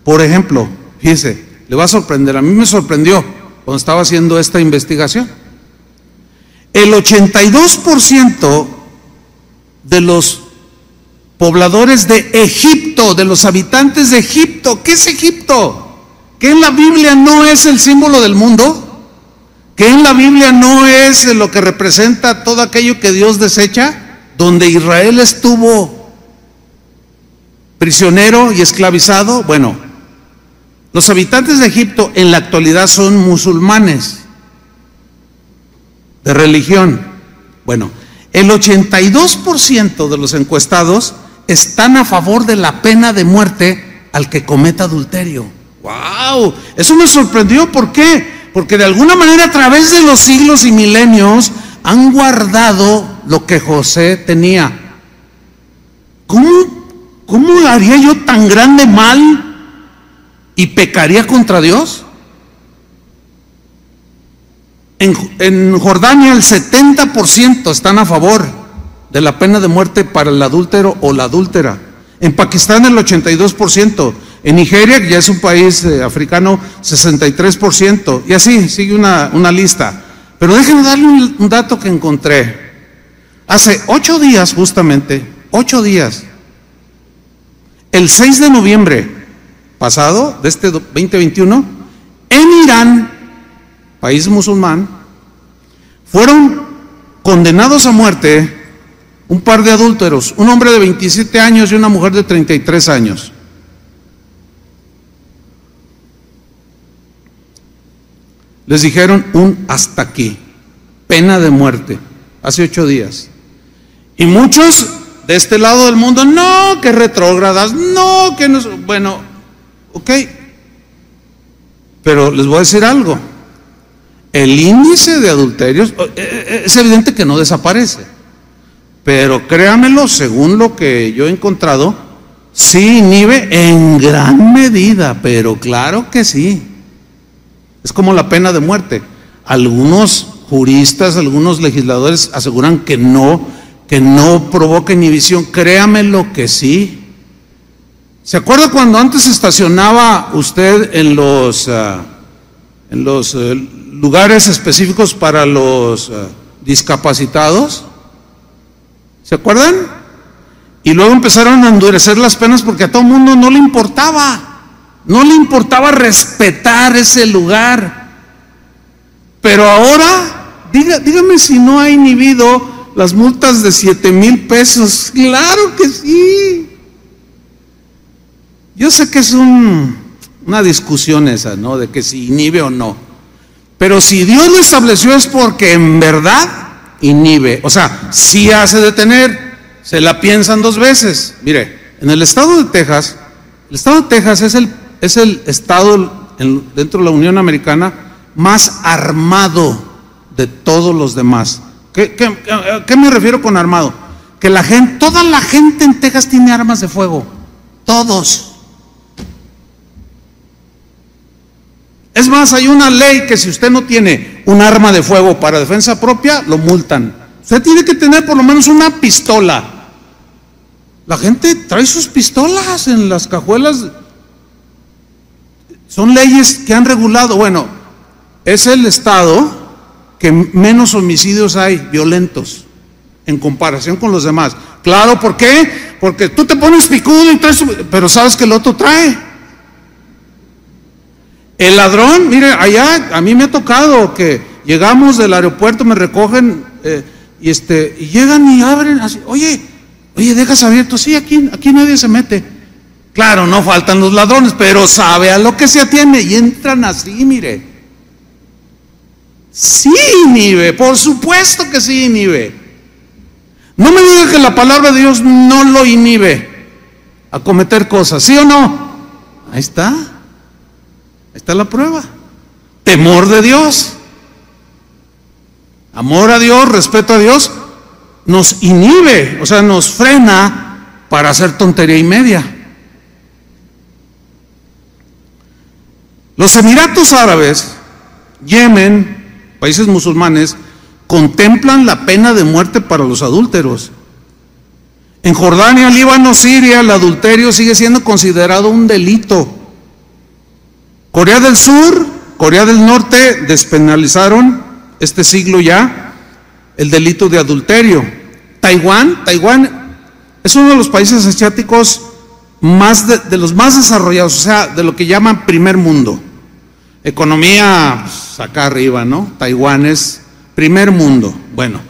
Por ejemplo, fíjese, le va a sorprender, a mí me sorprendió cuando estaba haciendo esta investigación. El 82% de los pobladores de Egipto, de los habitantes de Egipto, ¿qué es Egipto? ¿Que en la Biblia no es el símbolo del mundo? ¿Que en la Biblia no es lo que representa todo aquello que Dios desecha? Donde Israel estuvo prisionero y esclavizado. Bueno, los habitantes de Egipto en la actualidad son musulmanes de religión. Bueno, el 82% de los encuestados están a favor de la pena de muerte al que cometa adulterio. ¡Wow! Eso me sorprendió. ¿Por qué? Porque de alguna manera a través de los siglos y milenios han guardado lo que José tenía. ¿Cómo haría yo tan grande mal y pecaría contra Dios. En Jordania el 70% están a favor de la pena de muerte para el adúltero o la adúltera. En Pakistán el 82%. En Nigeria, que ya es un país africano, 63%. Y así sigue una lista. Pero déjenme darle un dato que encontré. Hace 8 días, justamente, 8 días, el 6 de noviembre pasado, de este 2021, en Irán, país musulmán, fueron condenados a muerte un par de adúlteros, un hombre de 27 años y una mujer de 33 años. Les dijeron un hasta aquí, pena de muerte, hace 8 días. Y muchos de este lado del mundo, no, que retrógradas, no, que no, bueno, ok. Pero les voy a decir algo, el índice de adulterios es evidente que no desaparece, pero créamelo, según lo que yo he encontrado, sí inhibe en gran medida, pero claro que sí. Es como la pena de muerte. Algunos juristas, algunos legisladores aseguran que no provoca inhibición. Créamelo que sí. ¿Se acuerda cuando antes estacionaba usted en los lugares específicos para los discapacitados? ¿Se acuerdan? Y luego empezaron a endurecer las penas porque a todo el mundo no le importaba. No le importaba respetar ese lugar. Pero ahora, dígame si no ha inhibido las multas de 7,000 pesos. Claro que sí. Yo sé que es una discusión esa, ¿no? De que si inhibe o no. Pero si Dios lo estableció es porque en verdad inhibe. O sea, sí hace detener, se la piensan 2 veces. Mire, en el estado de Texas es el estado dentro de la Unión Americana más armado de todos los demás. ¿Qué me refiero con armado? Que toda la gente en Texas tiene armas de fuego. Todos. Es más, hay una ley que si usted no tiene un arma de fuego para defensa propia, lo multan. Usted tiene que tener por lo menos una pistola. La gente trae sus pistolas en las cajuelas. Son leyes que han regulado. Bueno, es el estado que menos homicidios hay violentos en comparación con los demás. Claro, ¿por qué? Porque tú te pones picudo y traes, pero sabes que el otro trae. El ladrón, mire, allá a mí me ha tocado que llegamos del aeropuerto, me recogen y llegan y abren así, oye, dejas abierto, sí, aquí nadie se mete. Claro, no faltan los ladrones, pero sabe a lo que se atiene y entran así, mire. Sí inhibe, por supuesto que sí inhibe. No me diga que la palabra de Dios no lo inhibe a cometer cosas, ¿sí o no? Ahí está la prueba. Temor de Dios, amor a Dios, respeto a Dios, nos inhibe, o sea, nos frena para hacer tontería y media. Los Emiratos Árabes, Yemen, países musulmanes, contemplan la pena de muerte para los adúlteros. En Jordania, Líbano, Siria, el adulterio sigue siendo considerado un delito. Corea del Sur, Corea del Norte despenalizaron este siglo ya el delito de adulterio. Taiwán es uno de los países asiáticos de los más desarrollados, o sea, de lo que llaman primer mundo. Economía, pues, acá arriba, ¿no? Taiwán es primer mundo. Bueno,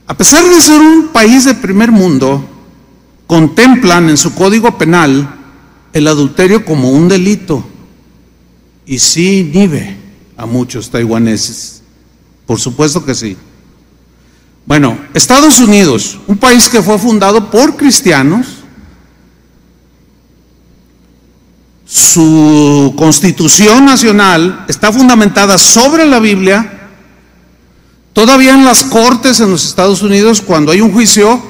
a pesar de ser un país de primer mundo, contemplan en su código penal el adulterio como un delito. Y sí inhibe a muchos taiwaneses. Por supuesto que sí. Bueno, Estados Unidos, un país que fue fundado por cristianos, su constitución nacional está fundamentada sobre la Biblia. Todavía en las cortes en los Estados Unidos, cuando hay un juicio,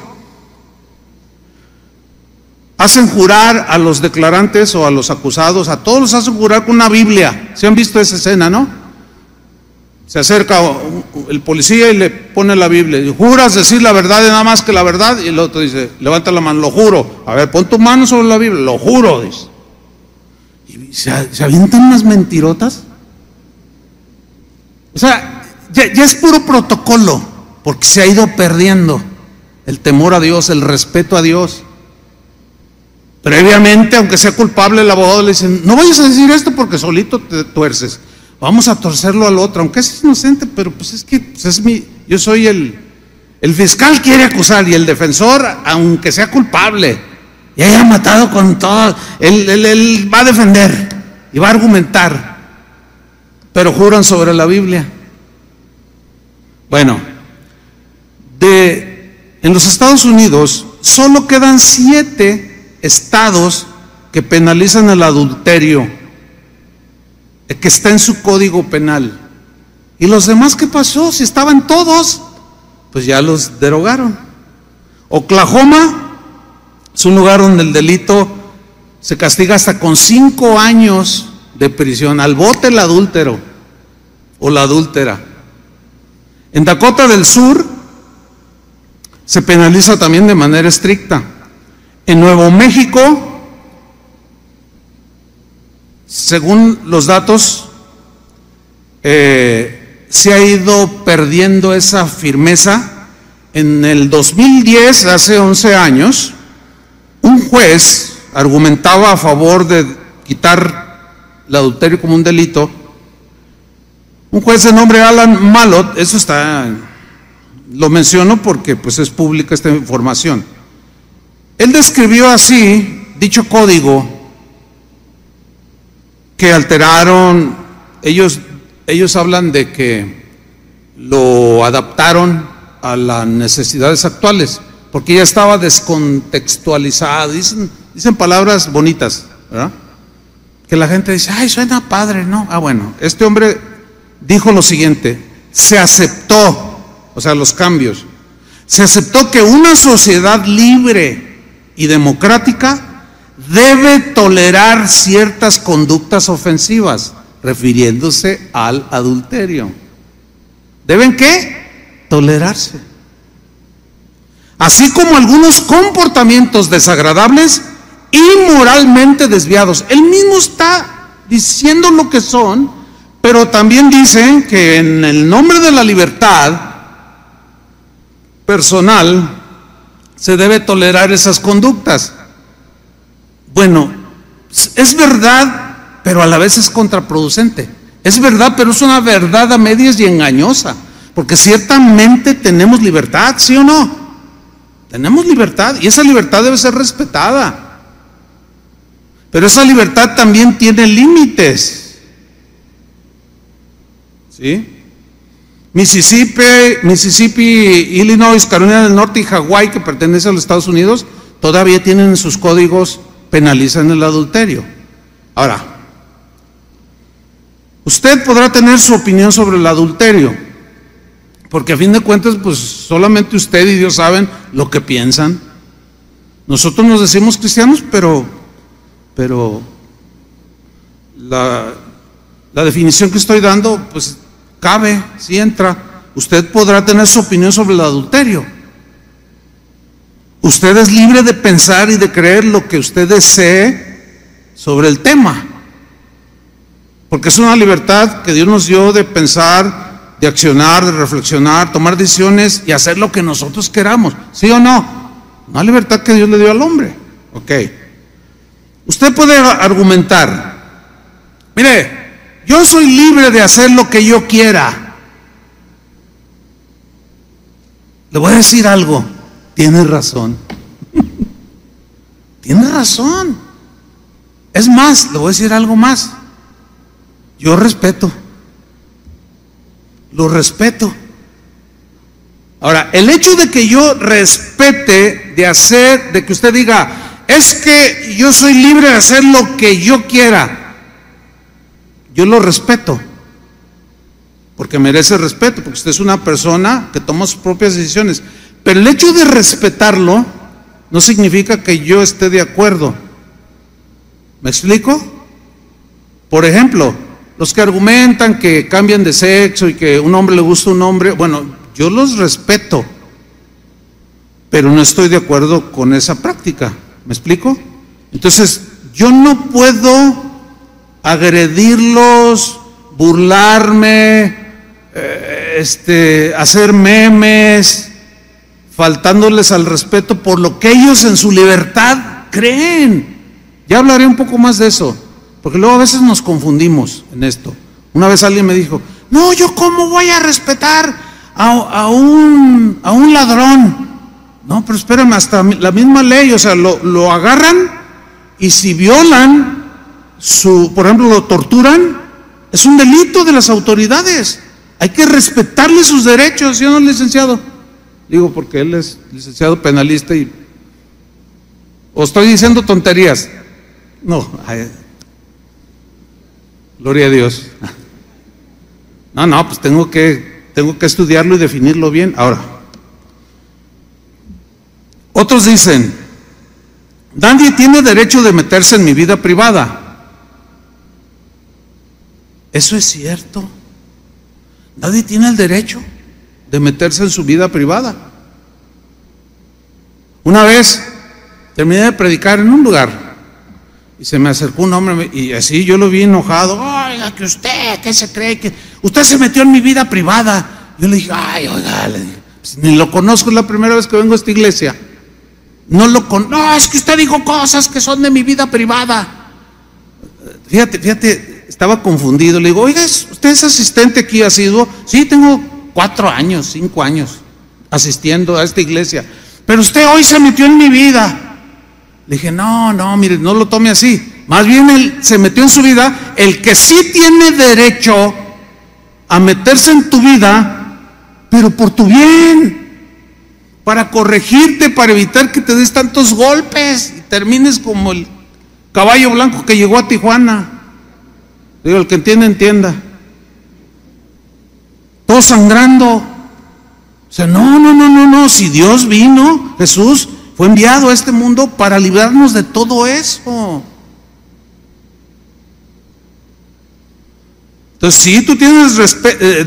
hacen jurar a los declarantes o a los acusados, a todos los hacen jurar con una Biblia. ¿Se han visto esa escena, no? Se acerca el policía y le pone la Biblia y ¿juras decir la verdad y nada más que la verdad? Y el otro dice, levanta la mano, lo juro. A ver, pon tu mano sobre la Biblia, lo juro, dice. Y se avientan unas mentirotas. O sea, ya es puro protocolo, porque se ha ido perdiendo el temor a Dios, el respeto a Dios. Previamente, aunque sea culpable, el abogado le dice, no vayas a decir esto porque solito te tuerces. Vamos a torcerlo al otro, aunque es inocente, pero pues es que pues yo soy el fiscal quiere acusar y el defensor, aunque sea culpable y haya matado con todo, él va a defender y va a argumentar, pero juran sobre la Biblia. Bueno, en los Estados Unidos solo quedan 7 estados que penalizan el adulterio, que está en su código penal. ¿Y los demás qué pasó? Si estaban todos, pues ya los derogaron. Oklahoma es un lugar donde el delito se castiga hasta con 5 años de prisión, al bote el adúltero o la adúltera. En Dakota del Sur se penaliza también de manera estricta. En Nuevo México, según los datos, se ha ido perdiendo esa firmeza. En el 2010, hace 11 años, un juez argumentaba a favor de quitar el adulterio como un delito. Un juez de nombre Alan Malott, eso lo menciono porque pues es pública esta información. Él describió así dicho código que alteraron. Ellos hablan de que lo adaptaron a las necesidades actuales, porque ya estaba descontextualizado. Dicen palabras bonitas, ¿verdad? Que la gente dice, ay, suena padre, ¿no? Ah, bueno, este hombre dijo lo siguiente: se aceptó, o sea, los cambios, se aceptó que una sociedad libre y democrática debe tolerar ciertas conductas ofensivas, refiriéndose al adulterio. ¿Deben qué? Tolerarse. Así como algunos comportamientos desagradables y moralmente desviados. Él mismo está diciendo lo que son, pero también dicen que en el nombre de la libertad personal se debe tolerar esas conductas. Bueno, es verdad, pero a la vez es contraproducente. Es verdad, pero es una verdad a medias y engañosa, porque ciertamente tenemos libertad, ¿sí o no? Tenemos libertad y esa libertad debe ser respetada, pero esa libertad también tiene límites, ¿sí? Mississippi, Illinois, Carolina del Norte y Hawái, que pertenecen a los Estados Unidos, todavía tienen en sus códigos, penalizan el adulterio. Ahora, usted podrá tener su opinión sobre el adulterio, porque a fin de cuentas, pues solamente usted y Dios saben lo que piensan. Nosotros nos decimos cristianos, pero la definición que estoy dando, pues cabe, si entra. Usted podrá tener su opinión sobre el adulterio. Usted es libre de pensar y de creer lo que usted desee sobre el tema, porque es una libertad que Dios nos dio de pensar, de accionar, de reflexionar, tomar decisiones y hacer lo que nosotros queramos, ¿sí o no? Una libertad que Dios le dio al hombre. Ok. Usted puede argumentar, mire, yo soy libre de hacer lo que yo quiera. Le voy a decir algo, tiene razón. Tiene razón. Es más, le voy a decir algo más. Yo respeto. Lo respeto. Ahora, el hecho de que yo respete, de que usted diga, es que yo soy libre de hacer lo que yo quiera, yo lo respeto, porque merece respeto, porque usted es una persona que toma sus propias decisiones. Pero el hecho de respetarlo no significa que yo esté de acuerdo. ¿Me explico? Por ejemplo, los que argumentan que cambian de sexo y que un hombre le gusta un hombre, bueno, yo los respeto, pero no estoy de acuerdo con esa práctica. ¿Me explico? Entonces, yo no puedo agredirlos, burlarme, hacer memes, faltándoles al respeto por lo que ellos en su libertad creen. Ya hablaré un poco más de eso, porque luego a veces nos confundimos en esto. Una vez alguien me dijo, no, yo cómo voy a respetar a un ladrón. No, pero espérame, hasta la misma ley, o sea, lo agarran y si violan por ejemplo, lo torturan, es un delito de las autoridades. Hay que respetarle sus derechos, ¿sí o no, licenciado? Digo, porque él es licenciado penalista ¿o estoy diciendo tonterías? No, gloria a Dios. No, pues tengo que estudiarlo y definirlo bien. Ahora, otros dicen, nadie tiene derecho de meterse en mi vida privada. Eso es cierto. Nadie tiene el derecho de meterse en su vida privada. Una vez terminé de predicar en un lugar y se me acercó un hombre y así yo lo vi enojado. Oiga, que usted, ¿qué se cree? Que usted se metió en mi vida privada. Yo le dije, ay, oiga, pues, ni lo conozco, es la primera vez que vengo a esta iglesia. No, es que usted dijo cosas que son de mi vida privada. Fíjate, estaba confundido. Le digo, oiga, ¿usted es asistente aquí asiduo? Sí, tengo 4 años, 5 años asistiendo a esta iglesia. Pero usted hoy se metió en mi vida. Le dije, no, mire, no lo tome así. Más bien él se metió en su vida. El que sí tiene derecho a meterse en tu vida, pero por tu bien, para corregirte, para evitar que te des tantos golpes y termines como el caballo blanco que llegó a Tijuana. Digo, el que entienda, entienda. Todo sangrando. O sea, no, si Dios vino, Jesús fue enviado a este mundo para librarnos de todo eso. Entonces, sí, tú tienes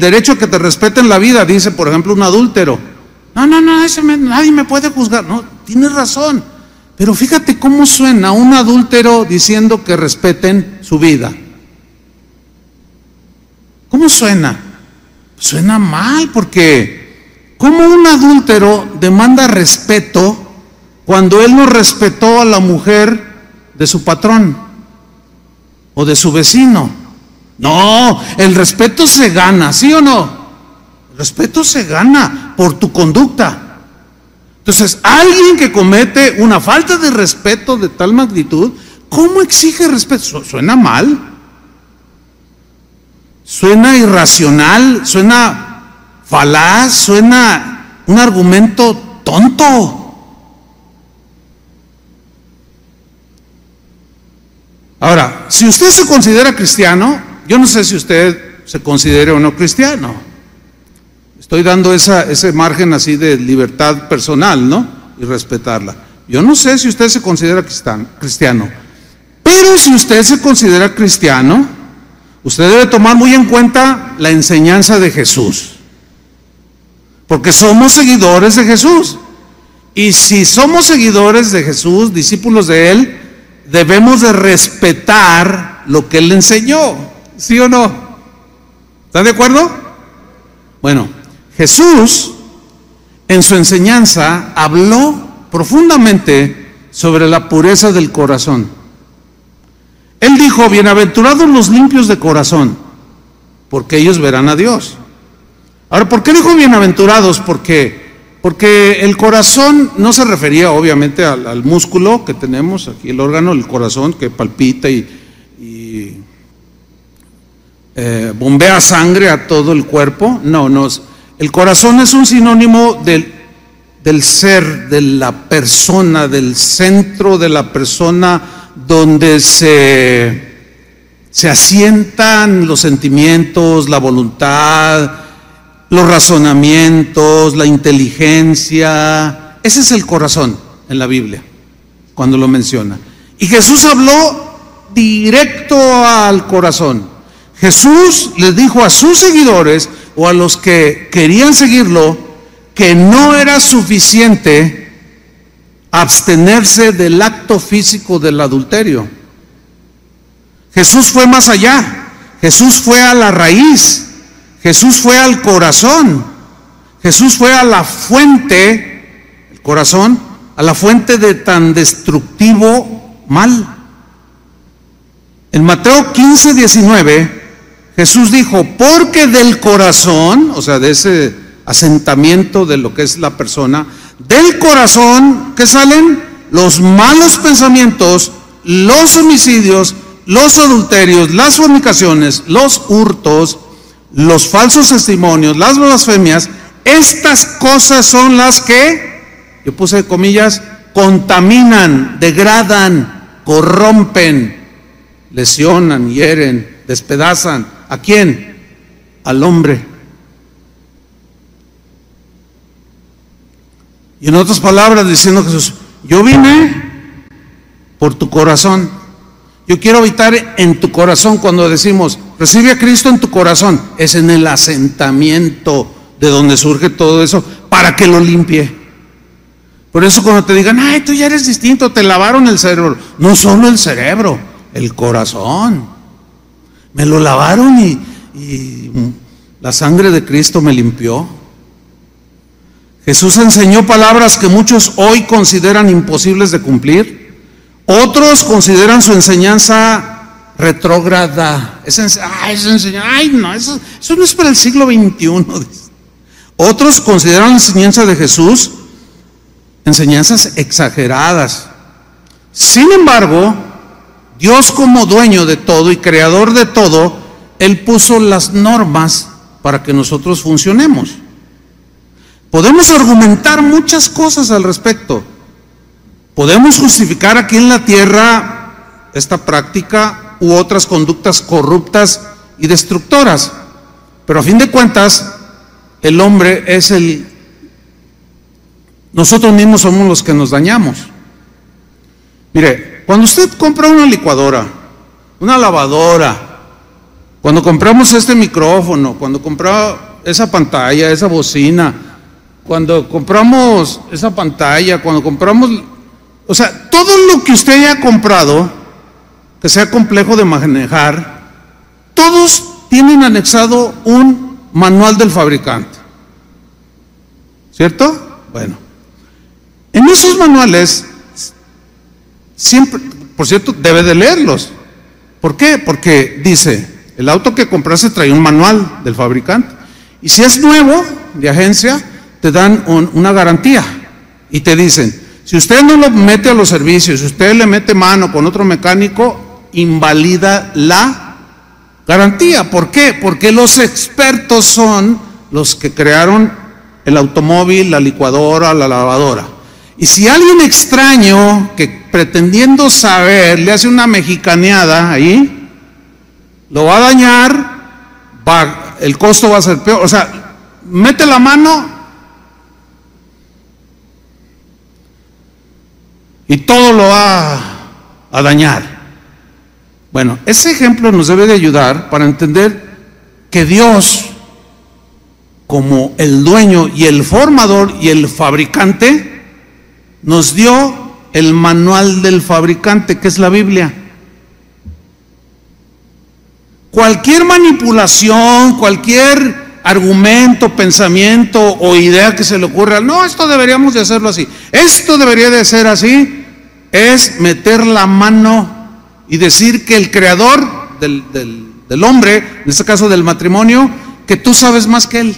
derecho a que te respeten la vida, dice, por ejemplo, un adúltero. No, nadie me puede juzgar. No, tienes razón. Pero fíjate cómo suena un adúltero diciendo que respeten su vida. ¿Cómo suena? Suena mal, porque ¿cómo un adúltero demanda respeto cuando él no respetó a la mujer de su patrón o de su vecino? No, el respeto se gana, ¿sí o no? El respeto se gana por tu conducta. Entonces, alguien que comete una falta de respeto de tal magnitud, ¿cómo exige respeto? Suena mal. Suena irracional, suena falaz, suena un argumento tonto. Ahora, si usted se considera cristiano, yo no sé si usted se considera o no cristiano. Estoy dando ese margen así de libertad personal, ¿no? Y respetarla. Yo no sé si usted se considera cristiano, pero si usted se considera cristiano, usted debe tomar muy en cuenta la enseñanza de Jesús, porque somos seguidores de Jesús. Y si somos seguidores de Jesús, discípulos de Él, debemos de respetar lo que Él enseñó, ¿sí o no? ¿Están de acuerdo? Bueno, Jesús en su enseñanza habló profundamente sobre la pureza del corazón. Él dijo, bienaventurados los limpios de corazón, porque ellos verán a Dios. Ahora, ¿por qué dijo bienaventurados? Porque el corazón no se refería obviamente al músculo que tenemos aquí, el órgano, el corazón que palpita y bombea sangre a todo el cuerpo. No, el corazón es un sinónimo del ser, de la persona, del centro de la persona, donde se asientan los sentimientos, la voluntad, los razonamientos, la inteligencia. Ese es el corazón. en la Biblia, cuando lo menciona. Y Jesús habló directo al corazón. Jesús les dijo a sus seguidores o a los que querían seguirlo que no era suficiente abstenerse del acto físico del adulterio. Jesús fue más allá. Jesús fue a la raíz. Jesús fue al corazón. Jesús fue a la fuente, el corazón, a la fuente de tan destructivo mal. En Mateo 15:19, Jesús dijo, porque del corazón, o sea, de ese asentamiento de lo que es la persona, del corazón, ¿qué salen? Los malos pensamientos, los homicidios, los adulterios, las fornicaciones, los hurtos, los falsos testimonios, las blasfemias. Estas cosas son las que, yo puse comillas, contaminan, degradan, corrompen, lesionan, hieren, despedazan. ¿A quién? Al hombre. Y en otras palabras, diciendo Jesús, yo vine por tu corazón. Yo quiero habitar en tu corazón. Cuando decimos, recibe a Cristo en tu corazón, es en el asentamiento de donde surge todo eso, para que lo limpie. Por eso cuando te digan, ay, tú ya eres distinto, te lavaron el cerebro. No solo el cerebro, el corazón. Me lo lavaron y la sangre de Cristo me limpió. Jesús enseñó palabras que muchos hoy consideran imposibles de cumplir. Otros consideran su enseñanza retrógrada. Eso no es para el siglo XXI. Otros consideran la enseñanza de Jesús enseñanzas exageradas. Sin embargo, Dios, como dueño de todo y creador de todo, Él puso las normas para que nosotros funcionemos. Podemos argumentar muchas cosas al respecto. Podemos justificar aquí en la tierra esta práctica u otras conductas corruptas y destructoras, pero a fin de cuentas el hombre es nosotros mismos somos los que nos dañamos. Mire, cuando usted compra una licuadora, una lavadora, cuando compramos este micrófono, cuando compra esa pantalla, esa bocina, cuando compramos esa pantalla, cuando compramos, o sea, todo lo que usted haya comprado, que sea complejo de manejar, todos tienen anexado un manual del fabricante, ¿cierto? Bueno, en esos manuales, siempre, por cierto, debe de leerlos. ¿Por qué? Porque dice, el auto que compraste trae un manual del fabricante, y si es nuevo, de agencia, te dan una garantía, y te dicen, si usted no lo mete a los servicios, si usted le mete mano con otro mecánico, invalida la garantía. ¿Por qué? Porque los expertos son los que crearon el automóvil, la licuadora, la lavadora. Y si alguien extraño que pretendiendo saber le hace una mexicaneada ahí, lo va a dañar, el costo va a ser peor. O sea, mete la mano y todo lo va a dañar. Bueno, ese ejemplo nos debe de ayudar para entender que Dios, como el dueño y el formador y el fabricante, nos dio el manual del fabricante, que es la Biblia. Cualquier manipulación, cualquier argumento, pensamiento o idea que se le ocurra, no, esto deberíamos de hacerlo así, esto debería de ser así, es meter la mano y decir que el creador del hombre, en este caso del matrimonio, que tú sabes más que él.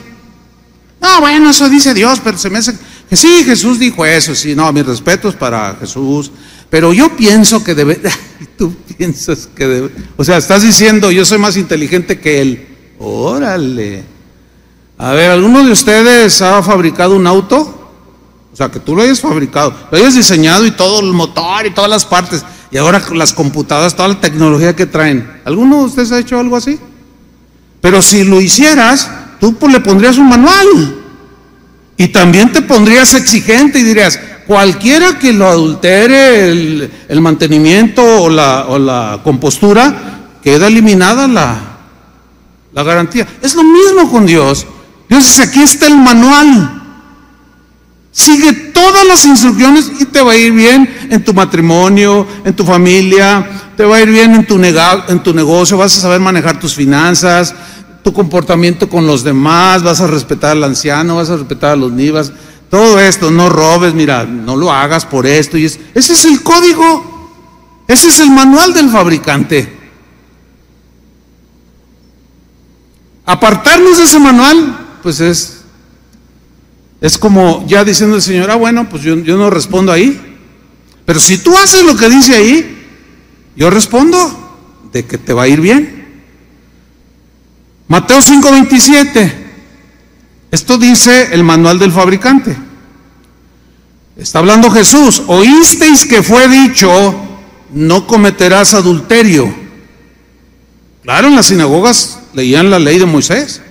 No, bueno, eso dice Dios, pero se me hace que sí, Jesús dijo eso, sí, no, mis respetos para Jesús, pero yo pienso que debe, tú piensas que debe, o sea, estás diciendo, yo soy más inteligente que él. Órale. A ver, ¿alguno de ustedes ha fabricado un auto? O sea, que tú lo hayas fabricado, lo hayas diseñado y todo el motor y todas las partes, y ahora las computadoras, toda la tecnología que traen. ¿Alguno de ustedes ha hecho algo así? Pero si lo hicieras, tú pues le pondrías un manual y también te pondrías exigente y dirías, cualquiera que lo adultere, el mantenimiento o la compostura, queda eliminada la garantía. Es lo mismo con Dios. Dios dice, aquí está el manual. Sigue todas las instrucciones y te va a ir bien en tu matrimonio, en tu familia, te va a ir bien en tu negocio, vas a saber manejar tus finanzas, tu comportamiento con los demás, vas a respetar al anciano, vas a respetar a los niños, todo esto, no robes, mira, no lo hagas por esto. Ese es el código, ese es el manual del fabricante. Apartarnos de ese manual, pues es como ya diciendo el Señor, bueno, pues yo no respondo ahí. Pero si tú haces lo que dice ahí, yo respondo de que te va a ir bien. Mateo 5:27. Esto dice el manual del fabricante. Está hablando Jesús. Oísteis que fue dicho, no cometerás adulterio. Claro, en las sinagogas leían la ley de Moisés.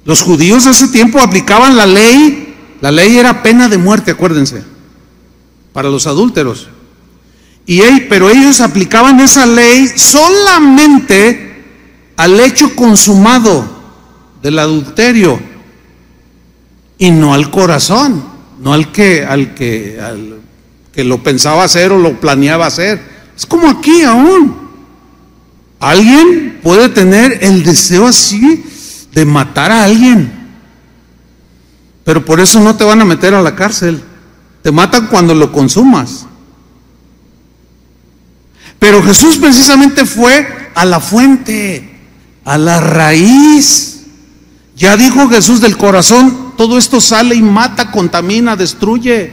Los judíos de ese tiempo aplicaban la ley. La ley era pena de muerte, acuérdense, para los adúlteros. Pero ellos aplicaban esa ley solamente al hecho consumado del adulterio y no al corazón, no al que lo pensaba hacer o lo planeaba hacer. Es como aquí aún. Alguien puede tener el deseo así de matar a alguien, pero por eso no te van a meter a la cárcel. Te matan cuando lo consumas. Pero Jesús precisamente fue a la fuente, a la raíz. Ya dijo Jesús, del corazón todo esto sale y mata, contamina, destruye.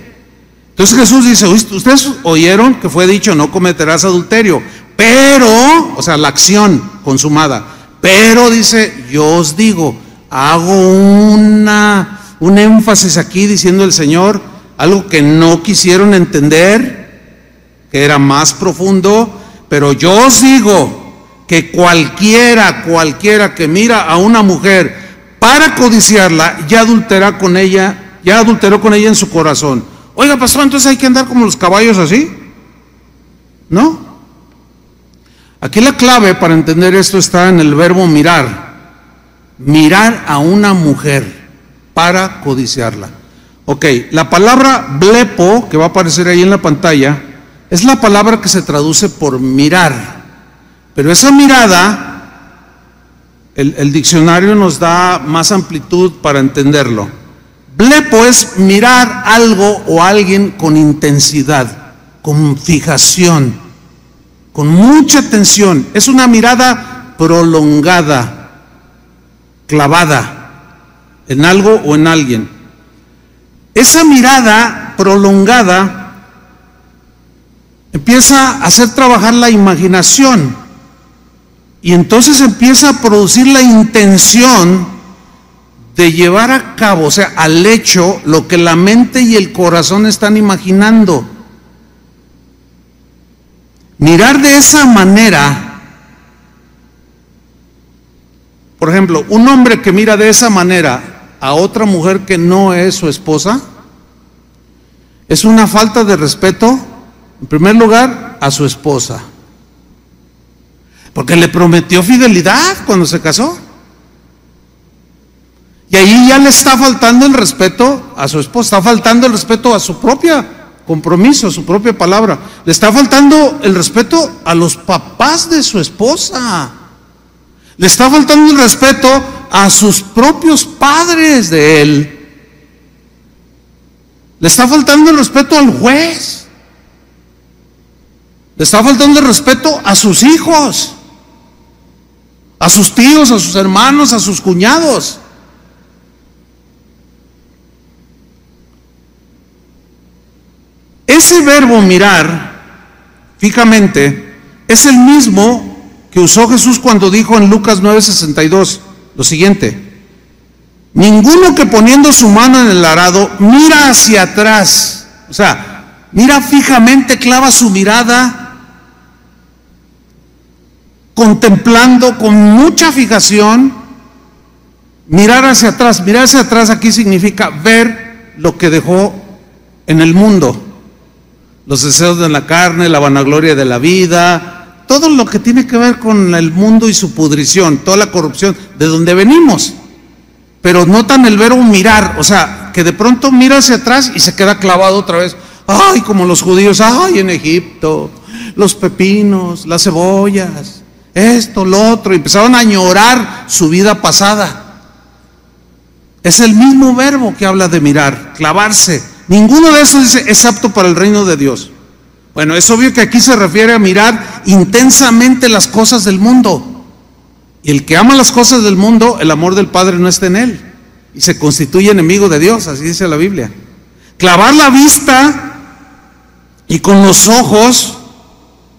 Entonces Jesús dice, ustedes oyeron que fue dicho, no cometerás adulterio, pero, o sea, la acción consumada. Pero dice, yo os digo, hago un énfasis aquí diciendo el Señor, algo que no quisieron entender, que era más profundo, pero yo os digo que cualquiera que mira a una mujer para codiciarla, ya adulteró con ella en su corazón. Oiga, pastor, entonces hay que andar como los caballos así, ¿no? Aquí la clave para entender esto está en el verbo mirar. Mirar a una mujer para codiciarla. Ok, la palabra blepo, que va a aparecer ahí en la pantalla, es la palabra que se traduce por mirar. Pero esa mirada, el diccionario nos da más amplitud para entenderlo. Blepo es mirar algo o alguien con intensidad, con fijación, con mucha atención. Es una mirada prolongada, clavada en algo o en alguien. Esa mirada prolongada empieza a hacer trabajar la imaginación y entonces empieza a producir la intención de llevar a cabo, o sea, al hecho, lo que la mente y el corazón están imaginando. Mirar de esa manera, por ejemplo, un hombre que mira de esa manera a otra mujer que no es su esposa, es una falta de respeto, en primer lugar, a su esposa, porque le prometió fidelidad cuando se casó, y ahí ya le está faltando el respeto a su esposa, está faltando el respeto a su propia compromiso, a su propia palabra, le está faltando el respeto a los papás de su esposa, le está faltando el respeto a sus propios padres de él, le está faltando el respeto al juez, le está faltando el respeto a sus hijos, a sus tíos, a sus hermanos, a sus cuñados. Ese verbo mirar fijamente es el mismo que usó Jesús cuando dijo en Lucas 9:62 lo siguiente: ninguno que poniendo su mano en el arado mira hacia atrás, o sea, mira fijamente, clava su mirada, contemplando con mucha fijación, mirar hacia atrás. Mirar hacia atrás aquí significa ver lo que dejó en el mundo. Los deseos de la carne, la vanagloria de la vida, todo lo que tiene que ver con el mundo y su pudrición, toda la corrupción, de donde venimos. Pero notan el verbo mirar, o sea, que de pronto mira hacia atrás y se queda clavado otra vez. Ay, como los judíos, ay, en Egipto, los pepinos, las cebollas, esto, lo otro, y empezaron a añorar su vida pasada. Es el mismo verbo que habla de mirar, clavarse. Ninguno de esos dice es apto para el reino de Dios. Bueno, es obvio que aquí se refiere a mirar intensamente las cosas del mundo. Y el que ama las cosas del mundo, el amor del Padre no está en él. Y se constituye enemigo de Dios, así dice la Biblia. Clavar la vista y con los ojos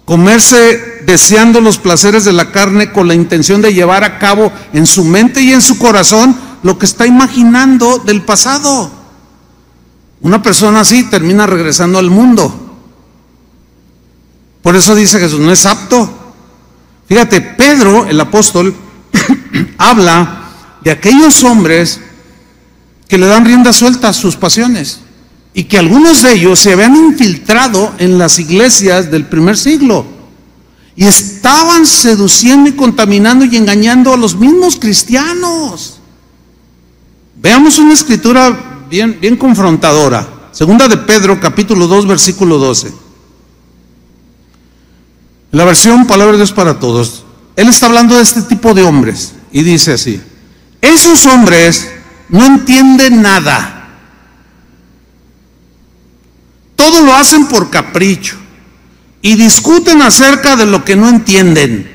comerse deseando los placeres de la carne con la intención de llevar a cabo en su mente y en su corazón lo que está imaginando del pasado. Una persona así termina regresando al mundo. Por eso dice Jesús, no es apto. Fíjate, Pedro, el apóstol, habla de aquellos hombres que le dan rienda suelta a sus pasiones y que algunos de ellos se habían infiltrado en las iglesias del primer siglo y estaban seduciendo y contaminando y engañando a los mismos cristianos. Veamos una escritura bien confrontadora. Segunda de Pedro, capítulo 2, versículo 12. La versión Palabra de Dios para Todos. Él está hablando de este tipo de hombres y dice así: esos hombres no entienden nada. Todo lo hacen por capricho y discuten acerca de lo que no entienden.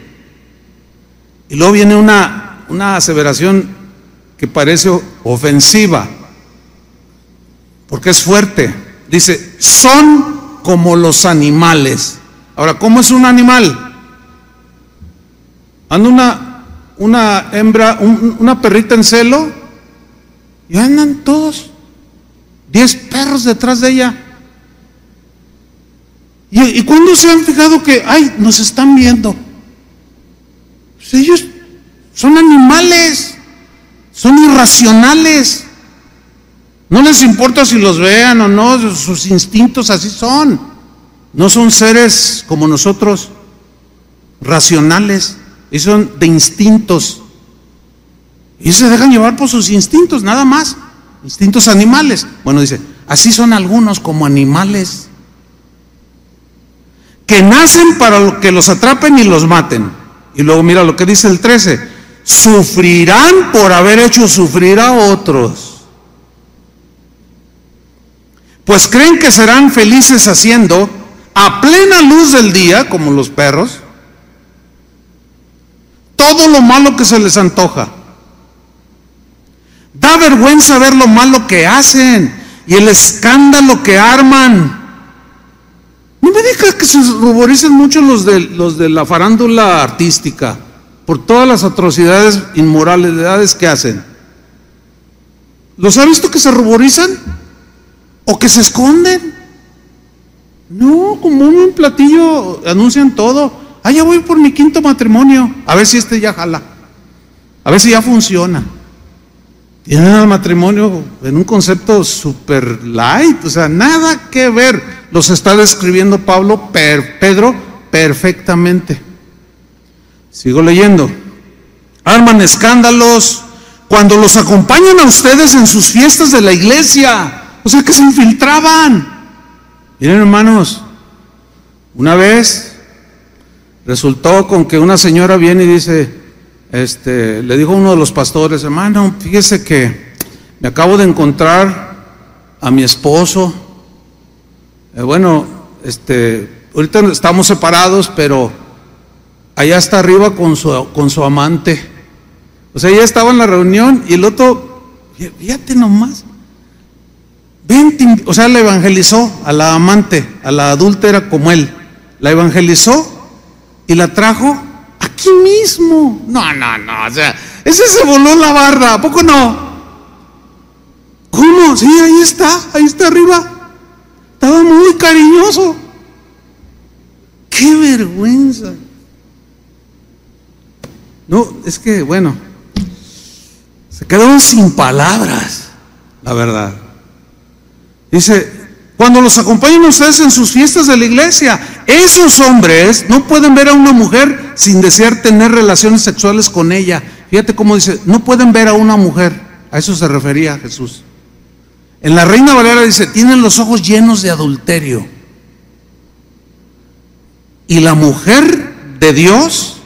Y luego viene una aseveración que parece ofensiva, porque es fuerte. Dice, son como los animales. Ahora, ¿cómo es un animal? Anda una hembra, una perrita en celo, y andan todos 10 perros detrás de ella. ¿Y cuándo se han fijado que, ay, nos están viendo? Pues ellos son animales, son irracionales. No les importa si los vean o no, sus instintos así son. No son seres como nosotros, racionales, y son de instintos. Y se dejan llevar por sus instintos, nada más. Instintos animales. Bueno, dice, así son algunos como animales, que nacen para que los atrapen y los maten. Y luego mira lo que dice el 13: sufrirán por haber hecho sufrir a otros. Pues creen que serán felices haciendo, a plena luz del día, como los perros, todo lo malo que se les antoja. Da vergüenza ver lo malo que hacen y el escándalo que arman. No me digas que se ruborizan mucho los de la farándula artística por todas las atrocidades, inmoralidades que hacen. ¿Los ha visto que se ruborizan? ¿O que se esconden? No, como un platillo anuncian todo. Ah, ya voy por mi 5º matrimonio, a ver si este ya jala, a ver si ya funciona. Tienen al matrimonio en un concepto super light, o sea, nada que ver. Los está describiendo Pedro perfectamente. Sigo leyendo. Arman escándalos cuando los acompañan a ustedes en sus fiestas de la iglesia, o sea que se infiltraban. Miren, hermanos, una vez resultó con que una señora viene y dice, le dijo a uno de los pastores: hermano, fíjese que me acabo de encontrar a mi esposo. Ahorita estamos separados, pero allá está arriba con su amante. O sea, ella estaba en la reunión y el otro, fíjate nomás, o sea, la evangelizó a la amante, a la adúltera como él. La evangelizó y la trajo aquí mismo. No, o sea, ese se voló la barda, ¿a poco no? ¿Cómo? Sí, ahí está arriba. Estaba muy cariñoso. ¡Qué vergüenza! No, es que, bueno, se quedaron sin palabras, la verdad. Dice, cuando los acompañan ustedes en sus fiestas de la iglesia. Esos hombres no pueden ver a una mujer sin desear tener relaciones sexuales con ella. Fíjate cómo dice, no pueden ver a una mujer. A eso se refería Jesús. En la Reina Valera dice, tienen los ojos llenos de adulterio. Y la mujer de Dios,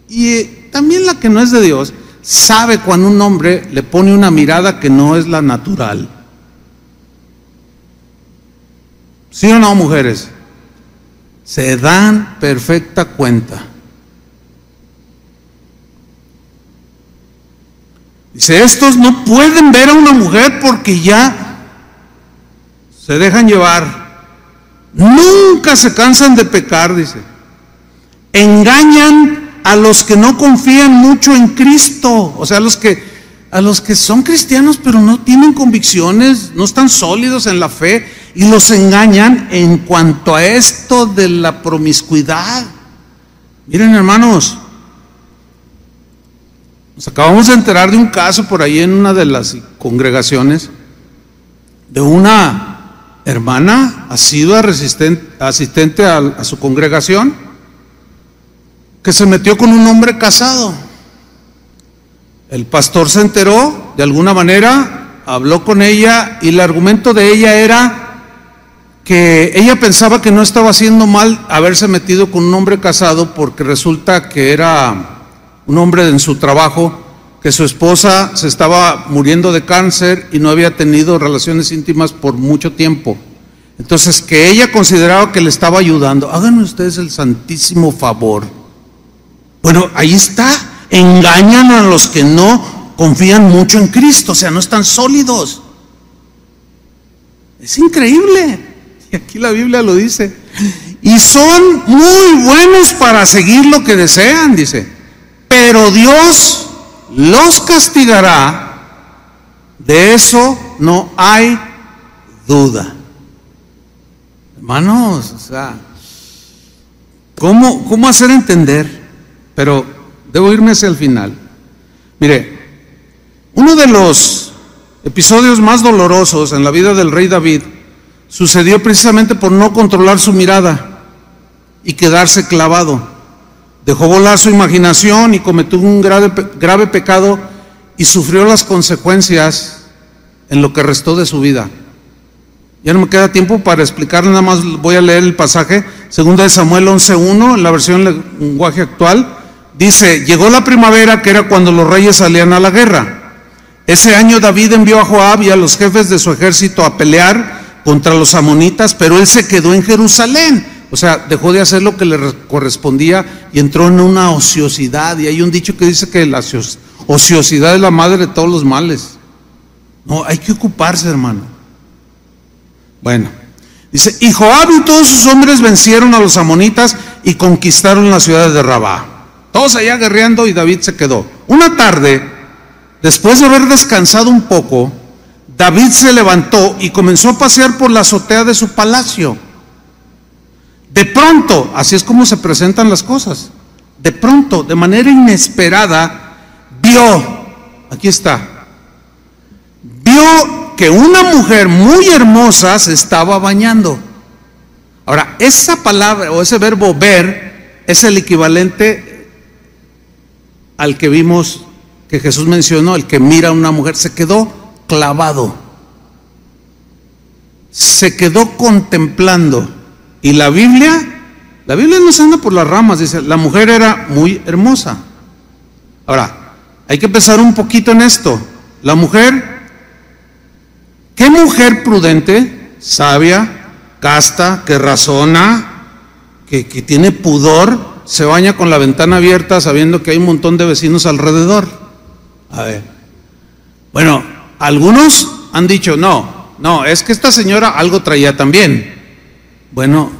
y también la que no es de Dios, sabe cuando un hombre le pone una mirada que no es la natural. ¿Sí o no, mujeres? Se dan perfecta cuenta. Dice, estos no pueden ver a una mujer porque ya se dejan llevar. Nunca se cansan de pecar, dice. Engañan a los que no confían mucho en Cristo. O sea, a los que son cristianos pero no tienen convicciones, no están sólidos en la fe, y los engañan en cuanto a esto de la promiscuidad. Miren, hermanos, nos acabamos de enterar de un caso por ahí en una de las congregaciones de una hermana asidua, asistente a su congregación, que se metió con un hombre casado. El pastor se enteró de alguna manera, habló con ella, y el argumento de ella era que ella pensaba que no estaba haciendo mal haberse metido con un hombre casado, porque resulta que era un hombre en su trabajo, que su esposa se estaba muriendo de cáncer y no había tenido relaciones íntimas por mucho tiempo. Entonces, que ella consideraba que le estaba ayudando. Háganme ustedes el santísimo favor. Bueno, ahí está. Engañan a los que no confían mucho en Cristo, o sea, no están sólidos. Es increíble. Y aquí la Biblia lo dice. Y son muy buenos para seguir lo que desean, dice. Pero Dios los castigará. De eso no hay duda. Hermanos, o sea, ¿cómo hacer entender? Pero debo irme hacia el final. Mire, uno de los episodios más dolorosos en la vida del rey David sucedió precisamente por no controlar su mirada y quedarse clavado. Dejó volar su imaginación y cometió un grave pecado y sufrió las consecuencias en lo que restó de su vida. Ya no me queda tiempo para explicarle, nada más voy a leer el pasaje. 2 Samuel 11:1, en la versión lenguaje actual, dice: llegó la primavera, que era cuando los reyes salían a la guerra. Ese año David envió a Joab y a los jefes de su ejército a pelear contra los amonitas, pero él se quedó en Jerusalén. O sea, dejó de hacer lo que le correspondía y entró en una ociosidad. Y hay un dicho que dice que la ociosidad es la madre de todos los males. No, hay que ocuparse, hermano. Bueno, dice: y Joab y todos sus hombres vencieron a los amonitas y conquistaron la ciudad de Rabá. Todos allá guerreando, y David se quedó. Una tarde, después de haber descansado un poco, David se levantó y comenzó a pasear por la azotea de su palacio. De pronto, así es como se presentan las cosas, de pronto, de manera inesperada, aquí está, vio que una mujer muy hermosa se estaba bañando. Ahora, esa palabra o ese verbo ver es el equivalente al que vimos que Jesús mencionó, el que mira a una mujer. Se quedó clavado, se quedó contemplando. Y la Biblia no se anda por las ramas, dice, la mujer era muy hermosa. Ahora, hay que pensar un poquito en esto. La mujer, ¿qué mujer prudente, sabia, casta, que razona, que tiene pudor, se baña con la ventana abierta sabiendo que hay un montón de vecinos alrededor? A ver, bueno, algunos han dicho, no, es que esta señora algo traía también. Bueno,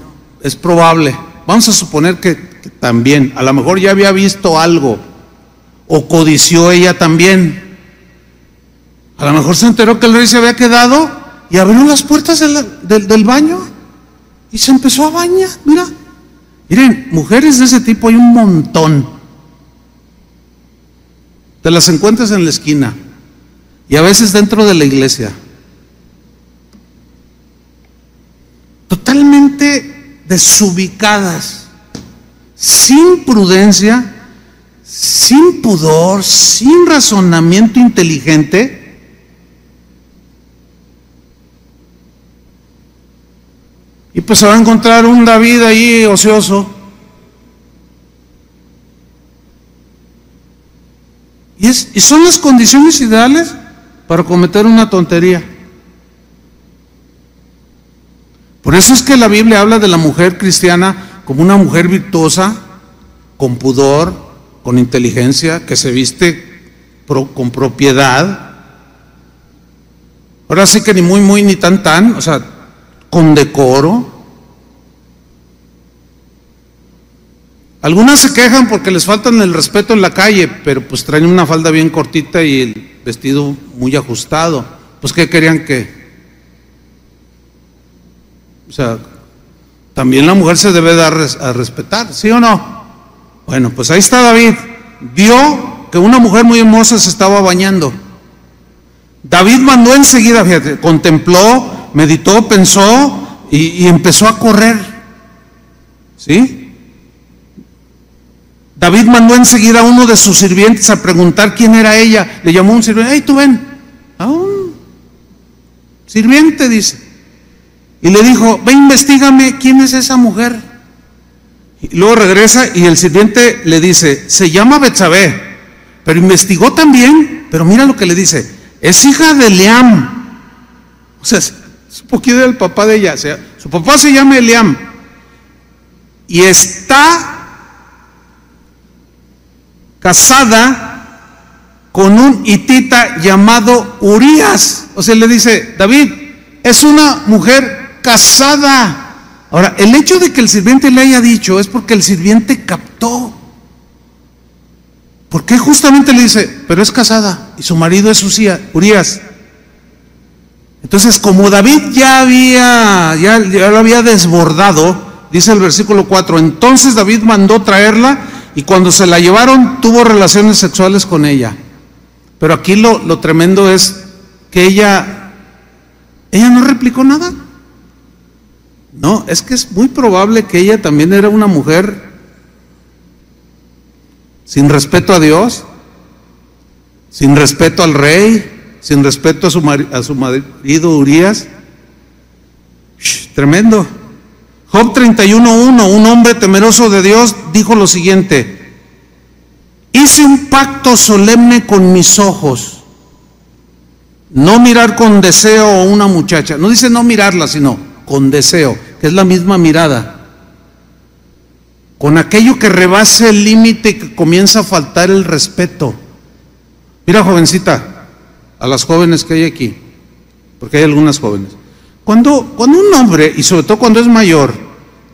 es probable, vamos a suponer que también, a lo mejor ya había visto algo, o codició ella también. A lo mejor se enteró que el rey se había quedado y abrió las puertas del baño y se empezó a bañar. Miren, mujeres de ese tipo hay un montón. Te las encuentras en la esquina y a veces dentro de la iglesia. totalmente desubicadas, sin prudencia, sin pudor, sin razonamiento inteligente. Y pues se va a encontrar un David ahí ocioso. Y son las condiciones ideales para cometer una tontería. Por eso es que la Biblia habla de la mujer cristiana como una mujer virtuosa, con pudor, con inteligencia, que se viste con propiedad. Ahora sí que ni muy, muy, ni tan, tan, o sea, con decoro. Algunas se quejan porque les faltan el respeto en la calle, pero pues traen una falda bien cortita y el vestido muy ajustado. Pues ¿qué querían que? O sea, también la mujer se debe dar a respetar, ¿sí o no? Bueno, pues ahí está David. Vio que una mujer muy hermosa se estaba bañando. David mandó enseguida, fíjate, contempló, meditó, pensó y empezó a correr. ¿Sí? David mandó enseguida a uno de sus sirvientes a preguntar quién era ella. Le llamó un sirviente: hey, tú ven. A un sirviente, dice. Y le dijo: ve, investígame quién es esa mujer. Y luego regresa y el sirviente le dice: se llama Betsabé. Pero investigó también, pero mira lo que le dice: es hija de Eliam. O sea, supo quién era el papá de ella. O sea, su papá se llama Eliam. Y está casada con un hitita llamado Urías. O sea, le dice: David, es una mujer casada. Ahora, el hecho de que el sirviente le haya dicho es porque el sirviente captó. ¿Por qué justamente le dice? Pero es casada y su marido es Urías. Entonces, como David ya lo había desbordado, dice el versículo 4, entonces David mandó traerla y cuando se la llevaron tuvo relaciones sexuales con ella. Pero aquí lo tremendo es que ella no replicó nada. No, es que es muy probable que ella también era una mujer sin respeto a Dios, sin respeto al rey, sin respeto a su marido Urías. Tremendo. Job 31:1, un hombre temeroso de Dios dijo lo siguiente: hice un pacto solemne con mis ojos, no mirar con deseo a una muchacha. No dice no mirarla, sino con deseo, que es la misma mirada. Con aquello que rebase el límite y que comienza a faltar el respeto. Mira, jovencita, a las jóvenes que hay aquí, porque hay algunas jóvenes. Cuando un hombre, y sobre todo cuando es mayor,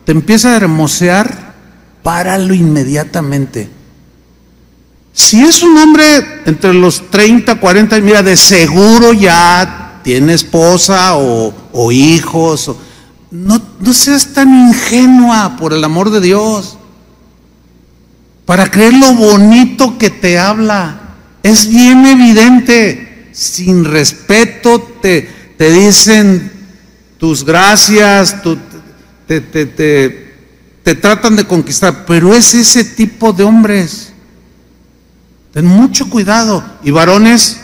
te empieza a hermosear, páralo inmediatamente. Si es un hombre entre los 30, 40, mira, de seguro ya tiene esposa o hijos. No seas tan ingenua, por el amor de Dios, para creer lo bonito que te habla. Es bien evidente, sin respeto te dicen tus gracias, te tratan de conquistar, pero es ese tipo de hombres. Ten mucho cuidado. Y varones,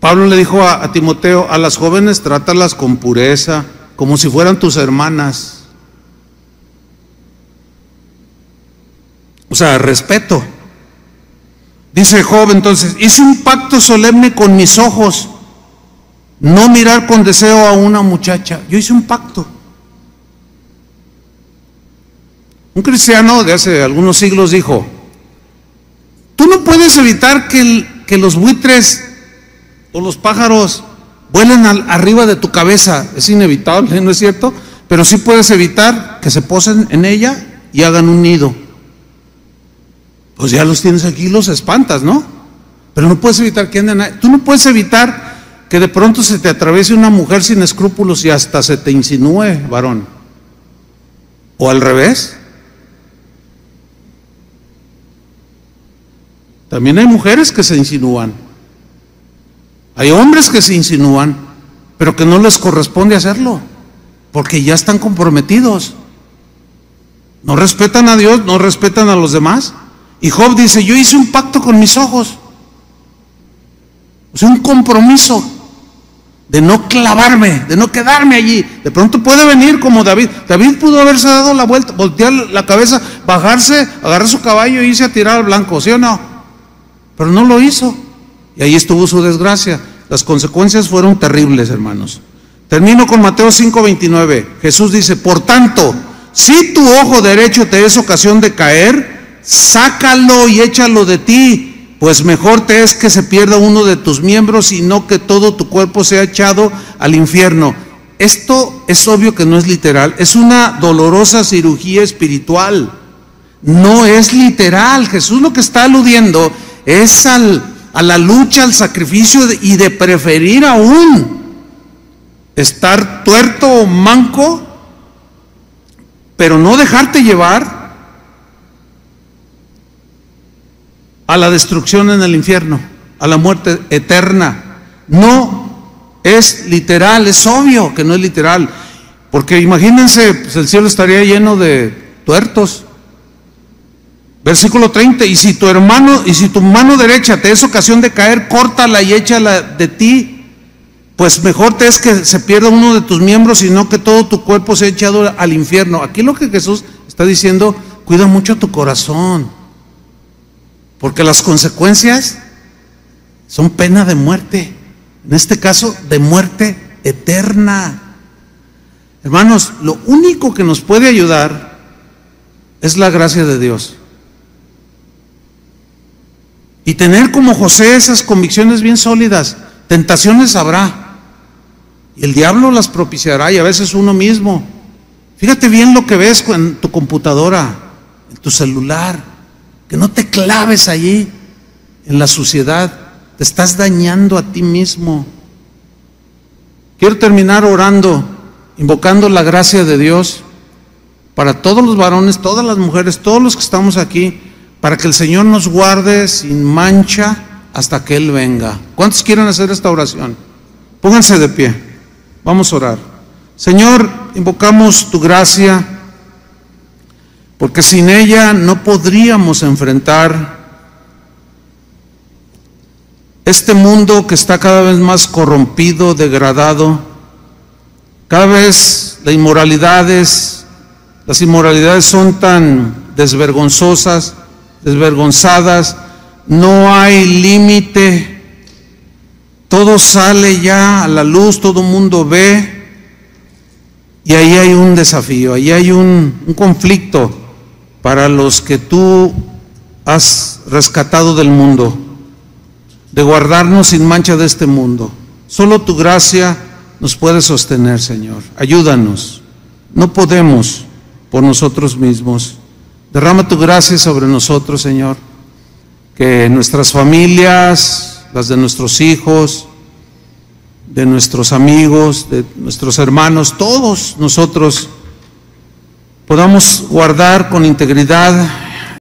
Pablo le dijo a Timoteo: a las jóvenes trátalas con pureza, como si fueran tus hermanas. O sea, respeto. Dice Job entonces: hice un pacto solemne con mis ojos, no mirar con deseo a una muchacha. Yo hice un pacto. Un cristiano de hace algunos siglos dijo: tú no puedes evitar que los buitres o los pájaros vuelen arriba de tu cabeza. Es inevitable, ¿no es cierto? Pero sí puedes evitar que se posen en ella y hagan un nido. Pues ya los tienes aquí, los espantas, ¿no? Pero no puedes evitar que anden ahí. Tú no puedes evitar que de pronto se te atraviese una mujer sin escrúpulos y hasta se te insinúe, varón. O al revés. También hay mujeres que se insinúan. Hay hombres que se insinúan, pero que no les corresponde hacerlo. porque ya están comprometidos. No respetan a Dios, no respetan a los demás. Y Job dice, yo hice un pacto con mis ojos. O sea, un compromiso de no clavarme, de no quedarme allí. De pronto puede venir como David. David pudo haberse dado la vuelta, voltear la cabeza, bajarse, agarrar su caballo e irse a tirar al blanco, ¿sí o no? Pero no lo hizo. Y ahí estuvo su desgracia. Las consecuencias fueron terribles, hermanos. Termino con Mateo 5:29. Jesús dice, por tanto, si tu ojo derecho te es ocasión de caer, sácalo y échalo de ti, pues mejor te es que se pierda uno de tus miembros y no que todo tu cuerpo sea echado al infierno. Esto es obvio que no es literal, es una dolorosa cirugía espiritual, no es literal. Jesús lo que está aludiendo es a la lucha, al sacrificio y de preferir aún estar tuerto o manco, pero no dejarte llevar a la destrucción en el infierno, a la muerte eterna. No es literal, es obvio que no es literal, porque imagínense, pues el cielo estaría lleno de tuertos. Versículo 30, y si tu mano derecha te es ocasión de caer, córtala y échala de ti, pues mejor te es que se pierda uno de tus miembros y no que todo tu cuerpo sea echado al infierno. Aquí lo que Jesús está diciendo, cuida mucho tu corazón, porque las consecuencias son pena de muerte, en este caso de muerte eterna. Hermanos, lo único que nos puede ayudar es la gracia de Dios. Y tener como José esas convicciones bien sólidas. Tentaciones habrá, y el diablo las propiciará, y a veces uno mismo. Fíjate bien lo que ves en tu computadora, en tu celular, que no te claves allí en la suciedad, te estás dañando a ti mismo. Quiero terminar orando, invocando la gracia de Dios para todos los varones, todas las mujeres, todos los que estamos aquí, para que el Señor nos guarde sin mancha hasta que Él venga. ¿Cuántos quieren hacer esta oración? Pónganse de pie, vamos a orar. Señor, invocamos tu gracia, porque sin ella no podríamos enfrentar este mundo que está cada vez más corrompido, degradado. Cada vez las inmoralidades son tan desvergonzadas, no hay límite, todo sale ya a la luz, todo el mundo ve, y ahí hay un desafío, ahí hay un conflicto para los que tú has rescatado del mundo, de guardarnos sin mancha de este mundo. Solo tu gracia nos puede sostener, Señor. Ayúdanos, no podemos por nosotros mismos. Derrama tu gracia sobre nosotros, Señor, que nuestras familias, las de nuestros hijos, de nuestros amigos, de nuestros hermanos, todos nosotros podamos guardar con integridad